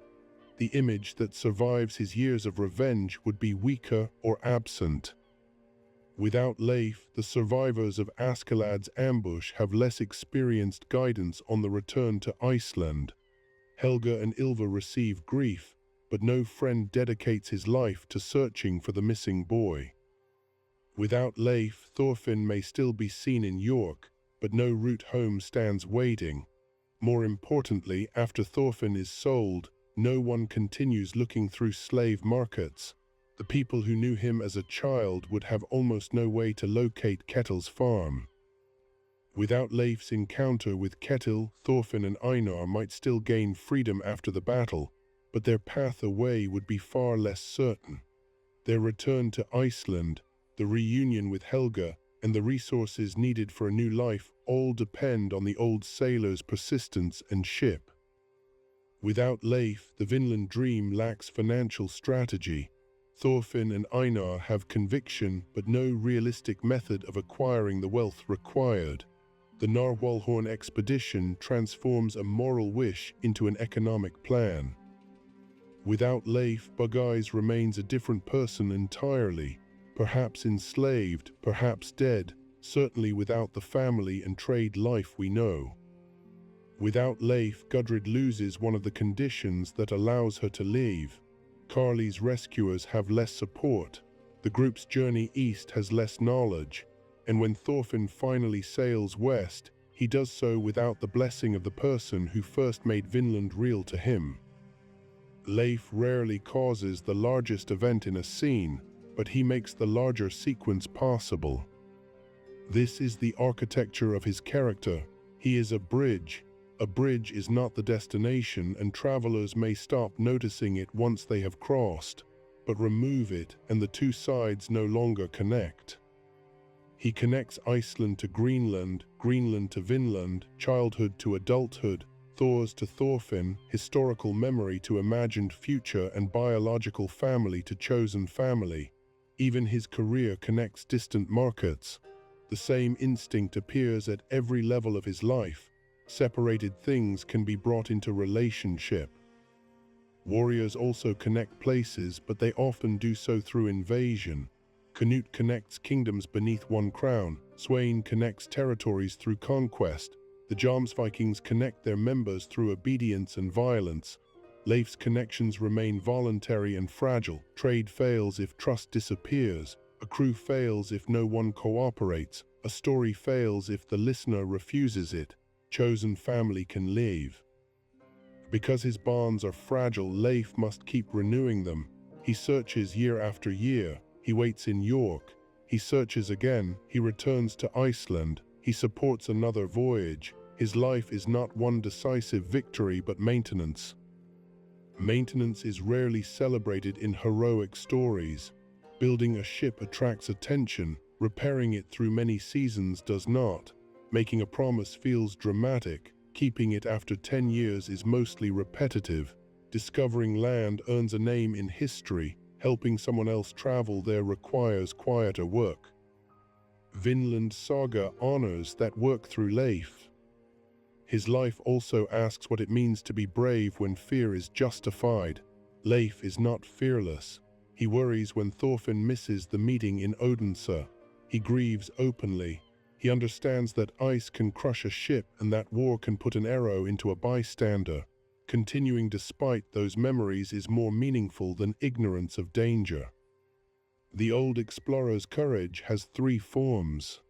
The image that survives his years of revenge would be weaker or absent. Without Leif, the survivors of Askeladd's ambush have less experienced guidance on the return to Iceland. Helga and Ylva receive grief, but no friend dedicates his life to searching for the missing boy. Without Leif, Thorfinn may still be seen in York, but no route home stands waiting. More importantly, after Thorfinn is sold, no one continues looking through slave markets. The people who knew him as a child would have almost no way to locate Ketil's farm. Without Leif's encounter with Ketil, Thorfinn and Einar might still gain freedom after the battle, but their path away would be far less certain. Their return to Iceland, the reunion with Helga, and the resources needed for a new life all depend on the old sailor's persistence and ship. Without Leif, the Vinland dream lacks financial strategy. Thorfinn and Einar have conviction but no realistic method of acquiring the wealth required. The Narwhalhorn expedition transforms a moral wish into an economic plan. Without Leif, Bugeyes remains a different person entirely, perhaps enslaved, perhaps dead, certainly without the family and trade life we know. Without Leif, Gudrid loses one of the conditions that allows her to leave. Carly's rescuers have less support, the group's journey east has less knowledge, and when Thorfinn finally sails west, he does so without the blessing of the person who first made Vinland real to him. Leif rarely causes the largest event in a scene, but he makes the larger sequence possible. This is the architecture of his character. He is a bridge. A bridge is not the destination, and travelers may stop noticing it once they have crossed, but remove it and the two sides no longer connect. He connects Iceland to Greenland, Greenland to Vinland, childhood to adulthood, Thors to Thorfinn, historical memory to imagined future, and biological family to chosen family. Even his career connects distant markets. The same instinct appears at every level of his life. Separated things can be brought into relationship. Warriors also connect places, but they often do so through invasion. Canute connects kingdoms beneath one crown. Sweyn connects territories through conquest. The Jomsvikings connect their members through obedience and violence. Leif's connections remain voluntary and fragile. Trade fails if trust disappears. A crew fails if no one cooperates. A story fails if the listener refuses it. Chosen family can leave. Because his bonds are fragile, Leif must keep renewing them. He searches year after year. He waits in York. He searches again. He returns to Iceland. He supports another voyage. His life is not one decisive victory, but maintenance. Maintenance is rarely celebrated in heroic stories. Building a ship attracts attention. Repairing it through many seasons does not. Making a promise feels dramatic. Keeping it after 10 years is mostly repetitive. Discovering land earns a name in history. Helping someone else travel there requires quieter work. Vinland Saga honors that work through Leif. His life also asks what it means to be brave when fear is justified. Leif is not fearless. He worries when Thorfinn misses the meeting in Odense. He grieves openly. He understands that ice can crush a ship and that war can put an arrow into a bystander. Continuing despite those memories is more meaningful than ignorance of danger. The old explorer's courage has 3 forms.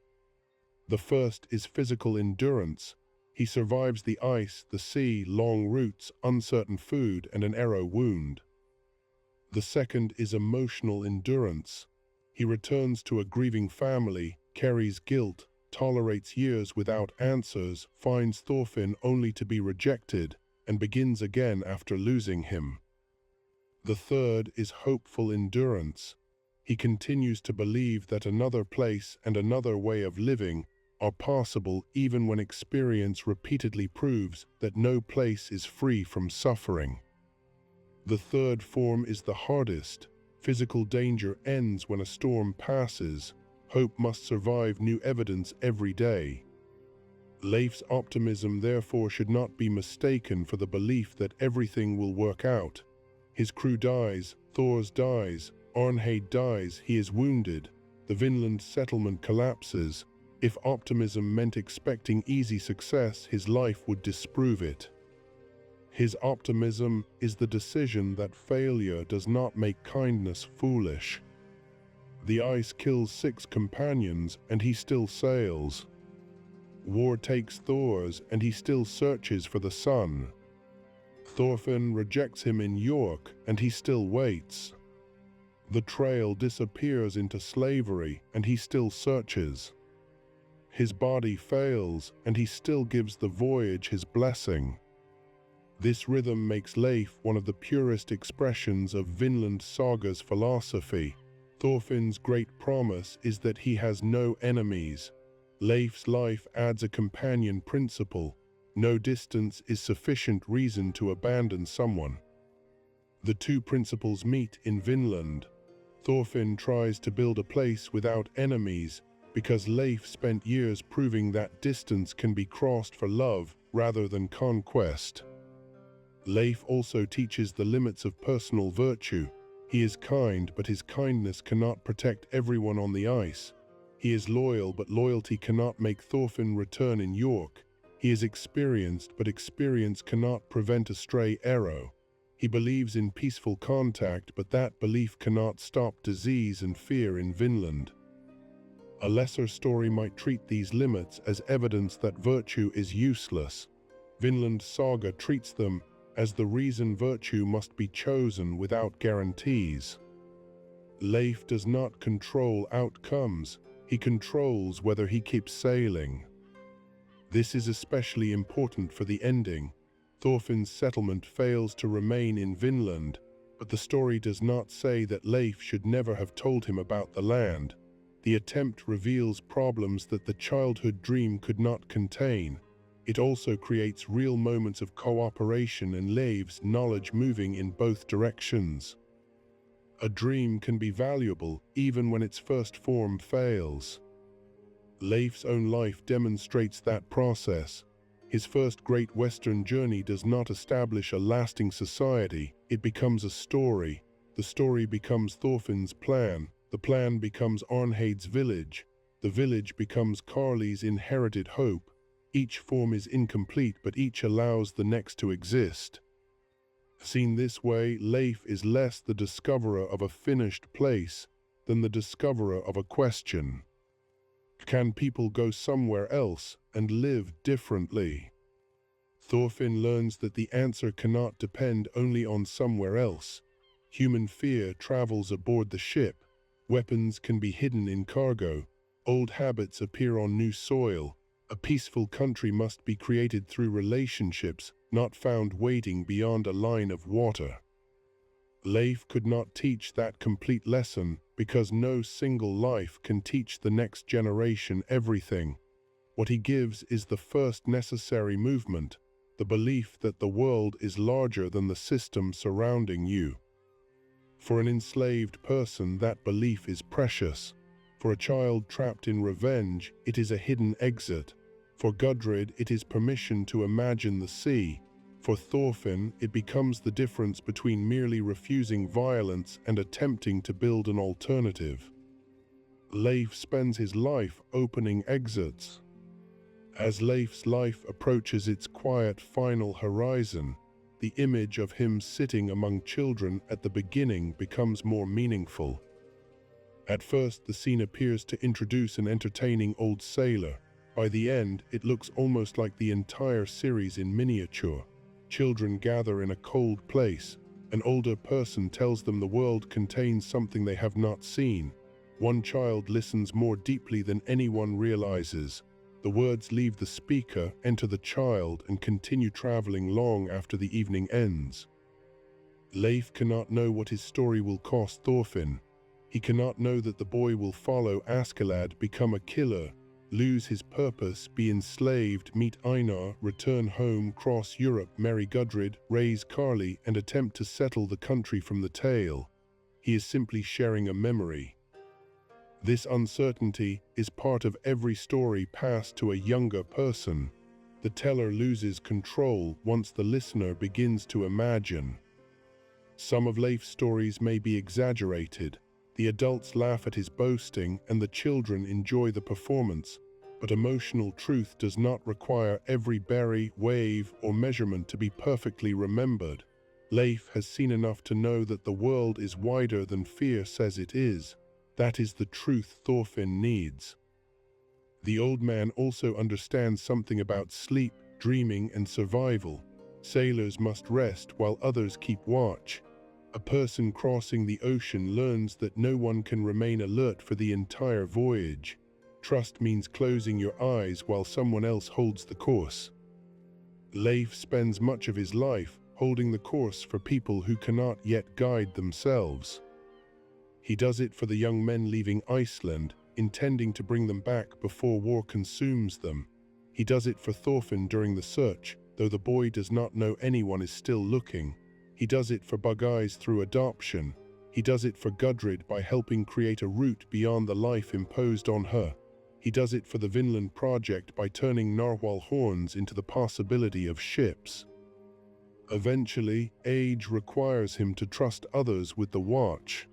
The first is physical endurance. He survives the ice, the sea, long routes, uncertain food, and an arrow wound. The second is emotional endurance. He returns to a grieving family, carries guilt, tolerates years without answers, finds Thorfinn only to be rejected, and begins again after losing him. The third is hopeful endurance. He continues to believe that another place and another way of living are possible even when experience repeatedly proves that no place is free from suffering. The third form is the hardest. Physical danger ends when a storm passes. Hope must survive new evidence every day. Leif's optimism therefore should not be mistaken for the belief that everything will work out. His crew dies, Thors dies, Arnheid dies, he is wounded, the Vinland settlement collapses. If optimism meant expecting easy success, his life would disprove it. His optimism is the decision that failure does not make kindness foolish. The ice kills 6 companions and he still sails. War takes Thors and he still searches for the sun. Thorfinn rejects him in York and he still waits. The trail disappears into slavery and he still searches. His body fails and he still gives the voyage his blessing. This rhythm makes Leif one of the purest expressions of Vinland Saga's philosophy. Thorfinn's great promise is that he has no enemies. Leif's life adds a companion principle. No distance is sufficient reason to abandon someone. The two principles meet in Vinland. Thorfinn tries to build a place without enemies because Leif spent years proving that distance can be crossed for love rather than conquest. Leif also teaches the limits of personal virtue. He is kind, but his kindness cannot protect everyone on the ice. He is loyal, but loyalty cannot make Thorfinn return in York. He is experienced, but experience cannot prevent a stray arrow. He believes in peaceful contact, but that belief cannot stop disease and fear in Vinland. A lesser story might treat these limits as evidence that virtue is useless. Vinland Saga treats them as the reason virtue must be chosen without guarantees. Leif does not control outcomes, he controls whether he keeps sailing. This is especially important for the ending. Thorfinn's settlement fails to remain in Vinland, but the story does not say that Leif should never have told him about the land. The attempt reveals problems that the childhood dream could not contain. It also creates real moments of cooperation and Leif's knowledge moving in both directions. A dream can be valuable even when its first form fails. Leif's own life demonstrates that process. His first great Western journey does not establish a lasting society, it becomes a story. The story becomes Thorfinn's plan, the plan becomes Arnheid's village, the village becomes Carly's inherited hope. Each form is incomplete, but each allows the next to exist. Seen this way, Leif is less the discoverer of a finished place than the discoverer of a question. Can people go somewhere else and live differently? Thorfinn learns that the answer cannot depend only on somewhere else. Human fear travels aboard the ship. Weapons can be hidden in cargo. Old habits appear on new soil. A peaceful country must be created through relationships, not found waiting beyond a line of water. Leif could not teach that complete lesson because no single life can teach the next generation everything. What he gives is the first necessary movement, the belief that the world is larger than the system surrounding you. For an enslaved person, that belief is precious. For a child trapped in revenge, it is a hidden exit. For Gudrid, it is permission to imagine the sea. For Thorfinn, it becomes the difference between merely refusing violence and attempting to build an alternative. Leif spends his life opening exits. As Leif's life approaches its quiet final horizon, the image of him sitting among children at the beginning becomes more meaningful. At first, the scene appears to introduce an entertaining old sailor. By the end, it looks almost like the entire series in miniature. Children gather in a cold place. An older person tells them the world contains something they have not seen. One child listens more deeply than anyone realizes. The words leave the speaker, enter the child, and continue traveling long after the evening ends. Leif cannot know what his story will cost Thorfinn. He cannot know that the boy will follow Askeladd, become a killer, lose his purpose, be enslaved, meet Einar, return home, cross Europe, marry Gudrid, raise Carly, and attempt to settle the country from the tale. He is simply sharing a memory. This uncertainty is part of every story passed to a younger person. The teller loses control once the listener begins to imagine. Some of Leif's stories may be exaggerated. The adults laugh at his boasting and the children enjoy the performance, but emotional truth does not require every berry, wave, or measurement to be perfectly remembered. Leif has seen enough to know that the world is wider than fear says it is. That is the truth Thorfinn needs. The old man also understands something about sleep, dreaming, and survival. Sailors must rest while others keep watch. A person crossing the ocean learns that no one can remain alert for the entire voyage. Trust means closing your eyes while someone else holds the course. Leif spends much of his life holding the course for people who cannot yet guide themselves. He does it for the young men leaving Iceland, intending to bring them back before war consumes them. He does it for Thorfinn during the search, though the boy does not know anyone is still looking. He does it for Bugeyes through adoption. He does it for Gudrid by helping create a route beyond the life imposed on her. He does it for the Vinland project by turning narwhal horns into the possibility of ships. Eventually, age requires him to trust others with the watch.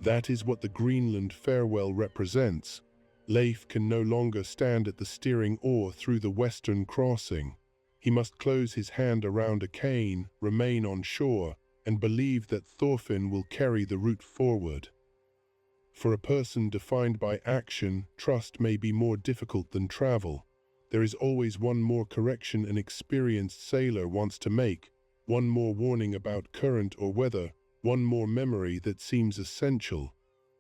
That is what the Greenland farewell represents. Leif can no longer stand at the steering oar through the western crossing. He must close his hand around a cane, remain on shore, and believe that Thorfinn will carry the route forward. For a person defined by action, trust may be more difficult than travel. There is always one more correction an experienced sailor wants to make, one more warning about current or weather, one more memory that seems essential.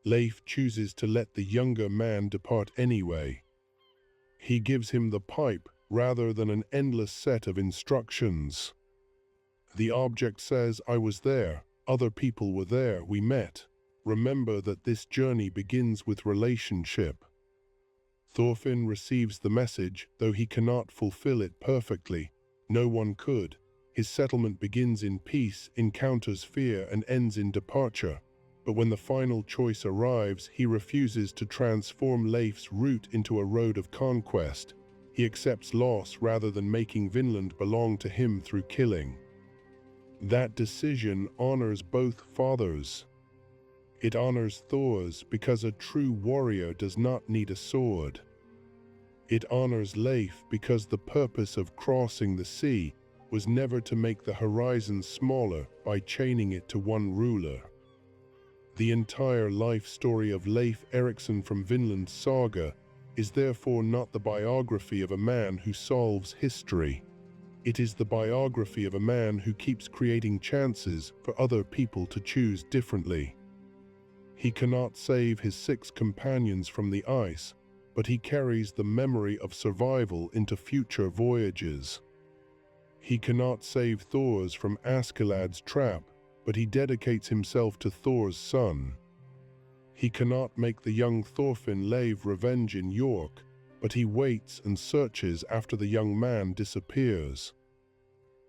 Leif chooses to let the younger man depart anyway. He gives him the pipe rather than an endless set of instructions. The object says, "I was there, other people were there, we met. Remember that this journey begins with relationship." Thorfinn receives the message, though he cannot fulfill it perfectly. No one could. His settlement begins in peace, encounters fear, and ends in departure. But when the final choice arrives, he refuses to transform Leif's route into a road of conquest. He accepts loss rather than making Vinland belong to him through killing. That decision honors both fathers. It honors Thor's because a true warrior does not need a sword. It honors Leif because the purpose of crossing the sea was never to make the horizon smaller by chaining it to one ruler. The entire life story of Leif Erikson from Vinland Saga is therefore not the biography of a man who solves history. It is the biography of a man who keeps creating chances for other people to choose differently. He cannot save his 6 companions from the ice, but he carries the memory of survival into future voyages. He cannot save Thor's from Askeladd's trap, but he dedicates himself to Thor's son. He cannot make the young Thorfinn lave revenge in York, but he waits and searches after the young man disappears.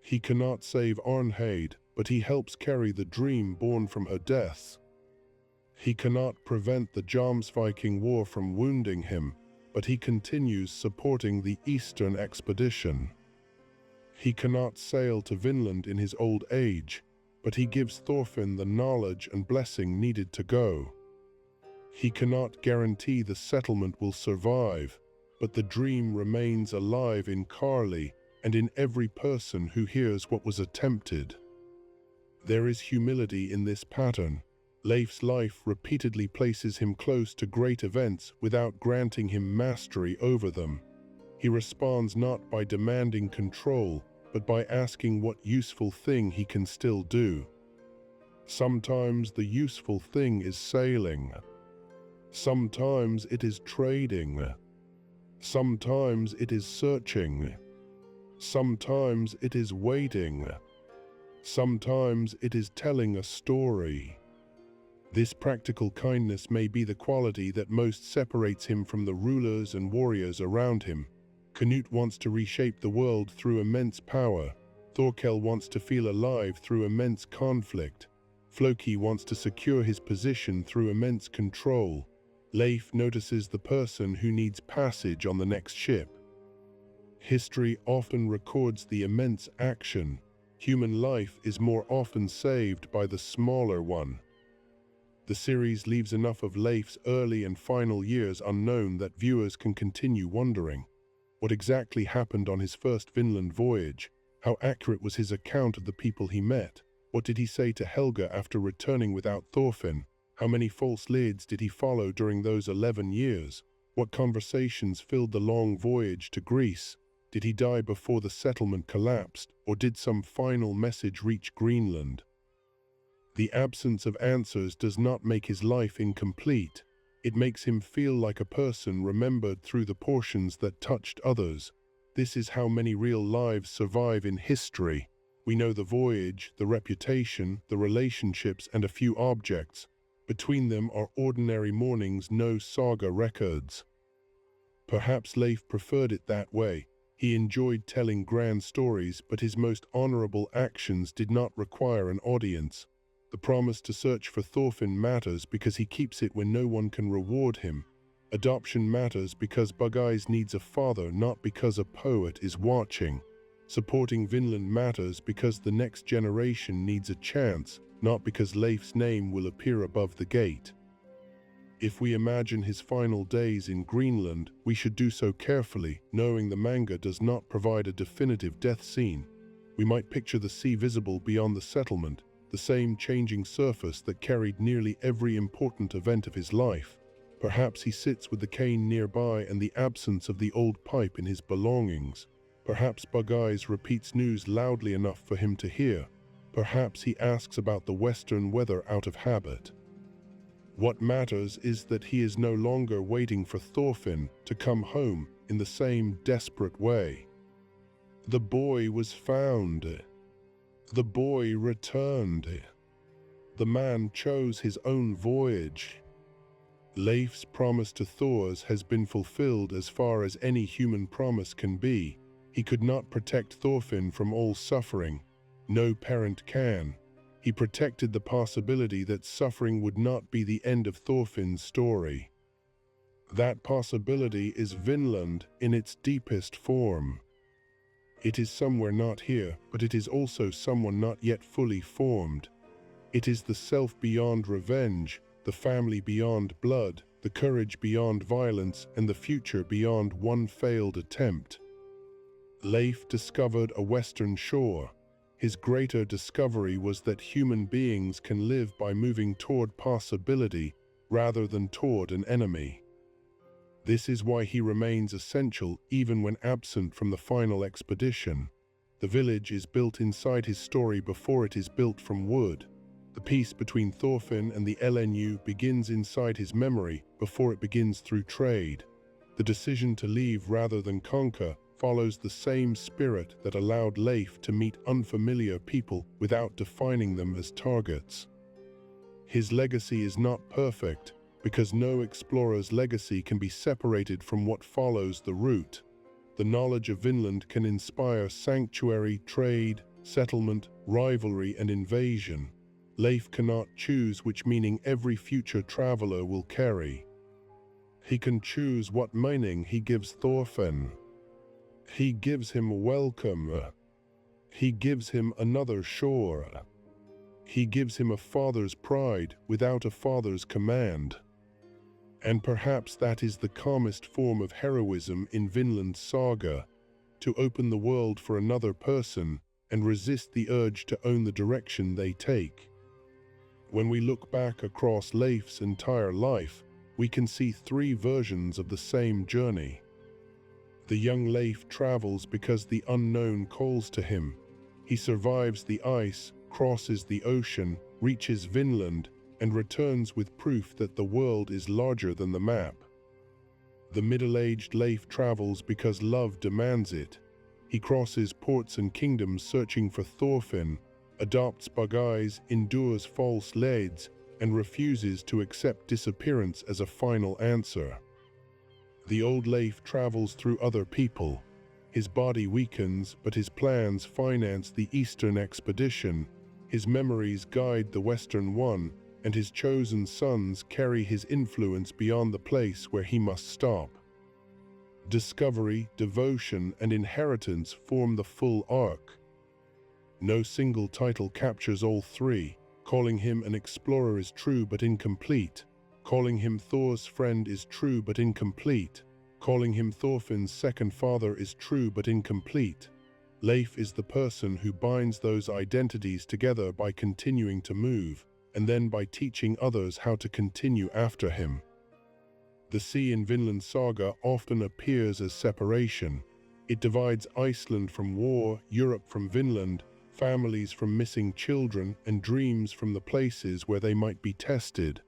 He cannot save Arnheid, but he helps carry the dream born from her death. He cannot prevent the Jomsviking War from wounding him, but he continues supporting the Eastern expedition. He cannot sail to Vinland in his old age, but he gives Thorfinn the knowledge and blessing needed to go. He cannot guarantee the settlement will survive, but the dream remains alive in Carly and in every person who hears what was attempted. There is humility in this pattern. Leif's life repeatedly places him close to great events without granting him mastery over them. He responds not by demanding control, but by asking what useful thing he can still do. Sometimes the useful thing is sailing. Sometimes it is trading. Sometimes it is searching. Sometimes it is waiting. Sometimes it is telling a story. This practical kindness may be the quality that most separates him from the rulers and warriors around him. Canute wants to reshape the world through immense power. Thorkel wants to feel alive through immense conflict. Floki wants to secure his position through immense control. Leif notices the person who needs passage on the next ship. History often records the immense action. Human life is more often saved by the smaller one. The series leaves enough of Leif's early and final years unknown that viewers can continue wondering. What exactly happened on his first Vinland voyage? How accurate was his account of the people he met? What did he say to Helga after returning without Thorfinn? How many false leads did he follow during those 11 years? What conversations filled the long voyage to Greece? Did he die before the settlement collapsed, or did some final message reach Greenland? The absence of answers does not make his life incomplete. It makes him feel like a person remembered through the portions that touched others. This is how many real lives survive in history. We know the voyage, the reputation, the relationships, and a few objects, Between them are ordinary mornings, no saga records. Perhaps Leif preferred it that way. He enjoyed telling grand stories, but his most honorable actions did not require an audience. The promise to search for Thorfinn matters because he keeps it when no one can reward him. Adoption matters because Bug-Eyes needs a father, not because a poet is watching. Supporting Vinland matters because the next generation needs a chance, not because Leif's name will appear above the gate. If we imagine his final days in Greenland, we should do so carefully, knowing the manga does not provide a definitive death scene. We might picture the sea visible beyond the settlement, the same changing surface that carried nearly every important event of his life. Perhaps he sits with the cane nearby and the absence of the old pipe in his belongings. Perhaps Bug-Eyes repeats news loudly enough for him to hear. Perhaps he asks about the western weather out of habit. What matters is that he is no longer waiting for Thorfinn to come home in the same desperate way. The boy was found. The boy returned. The man chose his own voyage. Leif's promise to Thors has been fulfilled as far as any human promise can be. He could not protect Thorfinn from all suffering. No parent can. He protected the possibility that suffering would not be the end of Thorfinn's story. That possibility is Vinland in its deepest form. It is somewhere not here, but it is also someone not yet fully formed. It is the self beyond revenge, the family beyond blood, the courage beyond violence, and the future beyond one failed attempt. Leif discovered a western shore. His greater discovery was that human beings can live by moving toward possibility rather than toward an enemy. This is why he remains essential even when absent from the final expedition. The village is built inside his story before it is built from wood. The peace between Thorfinn and the LNU begins inside his memory before it begins through trade. The decision to leave rather than conquer follows the same spirit that allowed Leif to meet unfamiliar people without defining them as targets. His legacy is not perfect, because no explorer's legacy can be separated from what follows the route. The knowledge of Vinland can inspire sanctuary, trade, settlement, rivalry, and invasion. Leif cannot choose which meaning every future traveler will carry. He can choose what meaning he gives Thorfinn. He gives him welcome. He gives him another shore. He gives him a father's pride without a father's command. And perhaps that is the calmest form of heroism in Vinland Saga, to open the world for another person and resist the urge to own the direction they take. When we look back across Leif's entire life, we can see three versions of the same journey. The young Leif travels because the unknown calls to him. He survives the ice, crosses the ocean, reaches Vinland, and returns with proof that the world is larger than the map. The middle-aged Leif travels because love demands it. He crosses ports and kingdoms searching for Thorfinn, adopts Bug-Eyes, endures false leads, and refuses to accept disappearance as a final answer. The old Leif travels through other people. His body weakens, but his plans finance the eastern expedition. His memories guide the western one, and his chosen sons carry his influence beyond the place where he must stop. Discovery, devotion, and inheritance form the full arc. No single title captures all three. Calling him an explorer is true but incomplete. Calling him Thor's friend is true but incomplete. Calling him Thorfinn's second father is true but incomplete. Leif is the person who binds those identities together by continuing to move, and then by teaching others how to continue after him. The sea in Vinland Saga often appears as separation. It divides Iceland from war, Europe from Vinland, families from missing children, and dreams from the places where they might be tested.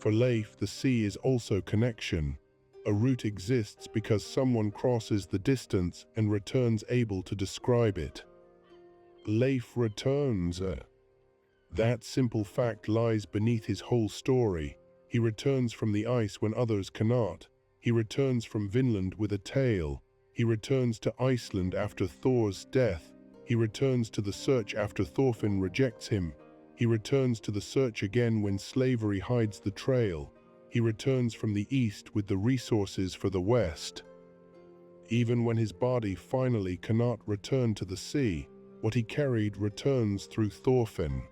For Leif, the sea is also connection. A route exists because someone crosses the distance and returns able to describe it. Leif returns. That simple fact lies beneath his whole story. He returns from the ice when others cannot. He returns from Vinland with a tale. He returns to Iceland after Thor's death. He returns to the search after Thorfinn rejects him. He returns to the search again when slavery hides the trail. He returns from the east with the resources for the west. Even when his body finally cannot return to the sea, what he carried returns through Thorfinn.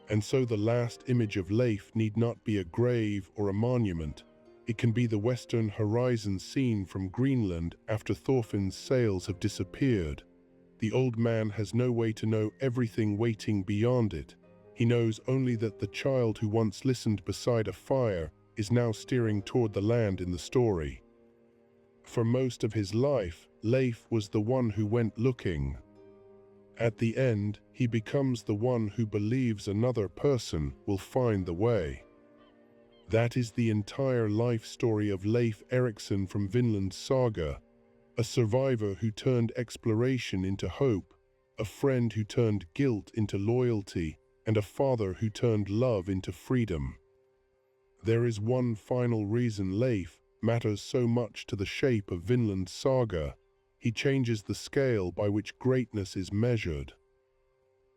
And so the last image of Leif need not be a grave or a monument. It can be the western horizon seen from Greenland after Thorfinn's sails have disappeared. The old man has no way to know everything waiting beyond it. He knows only that the child who once listened beside a fire is now steering toward the land in the story. For most of his life, Leif was the one who went looking. At the end, he becomes the one who believes another person will find the way. That is the entire life story of Leif Erikson from Vinland Saga, a survivor who turned exploration into hope, a friend who turned guilt into loyalty, and a father who turned love into freedom. There is one final reason Leif matters so much to the shape of Vinland Saga. He changes the scale by which greatness is measured.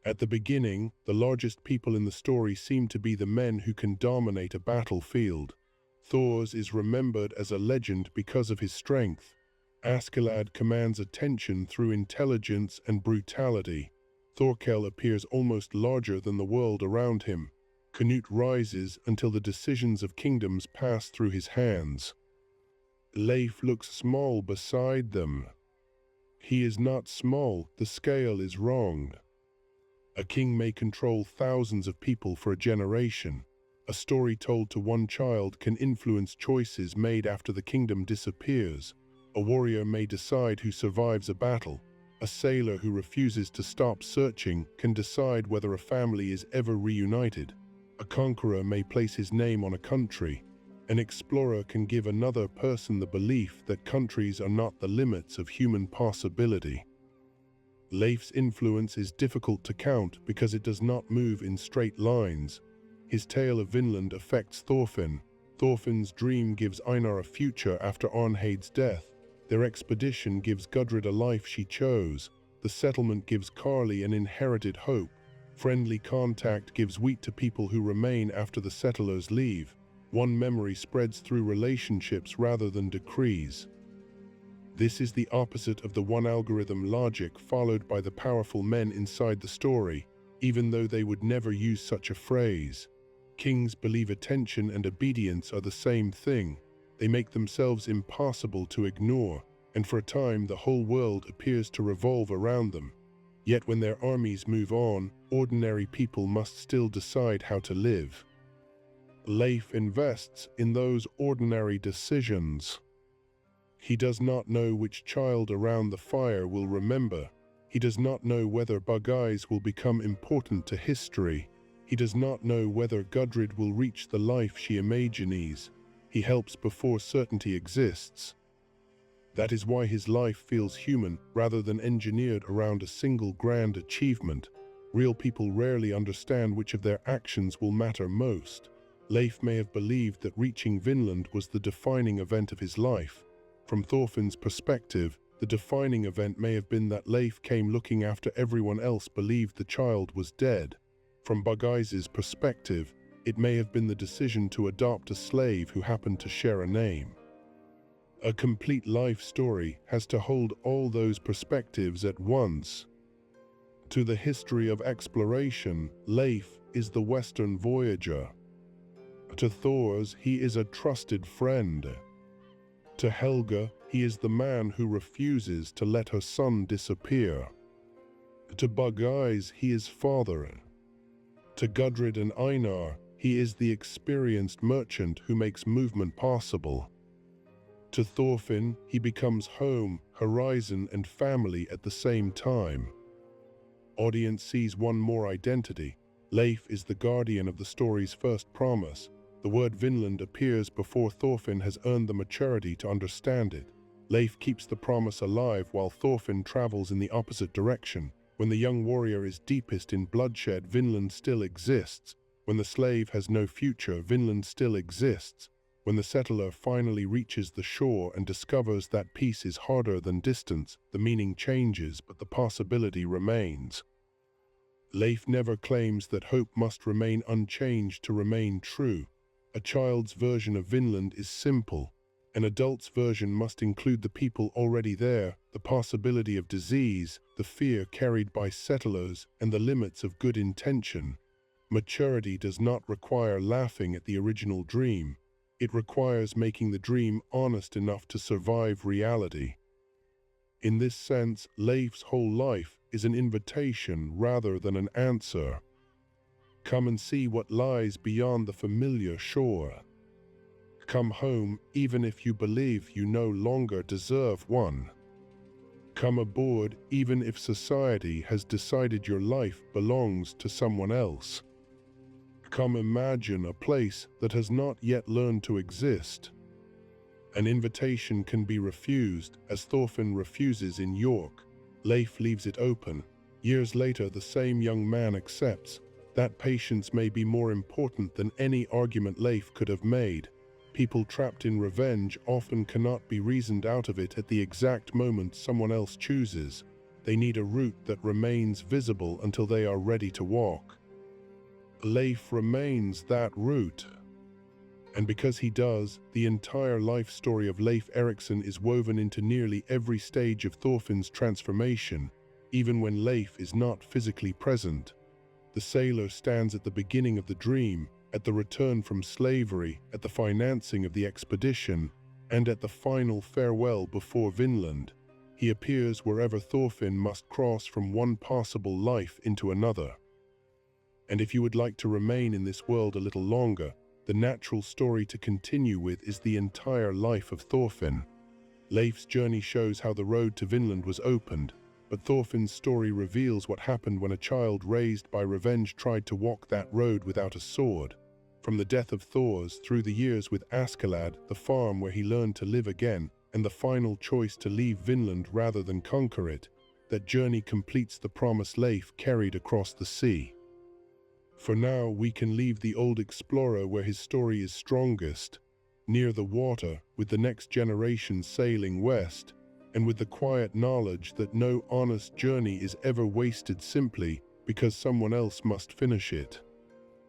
At the beginning, the largest people in the story seem to be the men who can dominate a battlefield. Thor's is remembered as a legend because of his strength. Askeladd commands attention through intelligence and brutality. Thorkel appears almost larger than the world around him. Canute rises until the decisions of kingdoms pass through his hands. Leif looks small beside them. He is not small, the scale is wrong. A king may control thousands of people for a generation. A story told to one child can influence choices made after the kingdom disappears. A warrior may decide who survives a battle. A sailor who refuses to stop searching can decide whether a family is ever reunited. A conqueror may place his name on a country. An explorer can give another person the belief that countries are not the limits of human possibility. Leif's influence is difficult to count because it does not move in straight lines. His tale of Vinland affects Thorfinn. Thorfinn's dream gives Einar a future after Arnheid's death. Their expedition gives Gudrid a life she chose. The settlement gives Karli an inherited hope. Friendly contact gives wheat to people who remain after the settlers leave. One memory spreads through relationships rather than decrees. This is the opposite of the one algorithm logic followed by the powerful men inside the story, even though they would never use such a phrase. Kings believe attention and obedience are the same thing. They make themselves impossible to ignore, and for a time the whole world appears to revolve around them. Yet when their armies move on, ordinary people must still decide how to live. Leif invests in those ordinary decisions. He does not know which child around the fire will remember. He does not know whether Bugeyes will become important to history. He does not know whether Gudrid will reach the life she imagines. He helps before certainty exists. That is why his life feels human rather than engineered around a single grand achievement. Real people rarely understand which of their actions will matter most. Leif may have believed that reaching Vinland was the defining event of his life. From Thorfinn's perspective, the defining event may have been that Leif came looking after everyone else believed the child was dead. From Bugeyes' perspective, it may have been the decision to adopt a slave who happened to share a name. A complete life story has to hold all those perspectives at once. To the history of exploration, Leif is the Western voyager. To Thor's, he is a trusted friend. To Helga, he is the man who refuses to let her son disappear. To Bugeyes, he is father. To Gudrid and Einar, he is the experienced merchant who makes movement possible. To Thorfinn, he becomes home, horizon, and family at the same time. Audience sees one more identity. Leif is the guardian of the story's first promise. The word Vinland appears before Thorfinn has earned the maturity to understand it. Leif keeps the promise alive while Thorfinn travels in the opposite direction. When the young warrior is deepest in bloodshed, Vinland still exists. When the slave has no future, Vinland still exists. When the settler finally reaches the shore and discovers that peace is harder than distance, the meaning changes, but the possibility remains. Leif never claims that hope must remain unchanged to remain true. A child's version of Vinland is simple. An adult's version must include the people already there, the possibility of disease, the fear carried by settlers, and the limits of good intention. Maturity does not require laughing at the original dream. It requires making the dream honest enough to survive reality. In this sense, Leif's whole life is an invitation rather than an answer. Come and see what lies beyond the familiar shore. Come home even if you believe you no longer deserve one. Come aboard even if society has decided your life belongs to someone else. Come imagine a place that has not yet learned to exist. An invitation can be refused, as Thorfinn refuses in York. Leif leaves it open. Years later, the same young man accepts. That patience may be more important than any argument Leif could have made. People trapped in revenge often cannot be reasoned out of it at the exact moment someone else chooses. They need a route that remains visible until they are ready to walk. Leif remains that route. And because he does, the entire life story of Leif Erikson is woven into nearly every stage of Thorfinn's transformation, even when Leif is not physically present. The sailor stands at the beginning of the dream, at the return from slavery, at the financing of the expedition, and at the final farewell before Vinland. He appears wherever Thorfinn must cross from one possible life into another. And if you would like to remain in this world a little longer, the natural story to continue with is the entire life of Thorfinn. Leif's journey shows how the road to Vinland was opened, but Thorfinn's story reveals what happened when a child raised by revenge tried to walk that road without a sword. From the death of Thors through the years with Askeladd, the farm where he learned to live again, and the final choice to leave Vinland rather than conquer it, that journey completes the promise Leif carried across the sea. For now, we can leave the old explorer where his story is strongest, near the water, with the next generation sailing west, and with the quiet knowledge that no honest journey is ever wasted simply because someone else must finish it.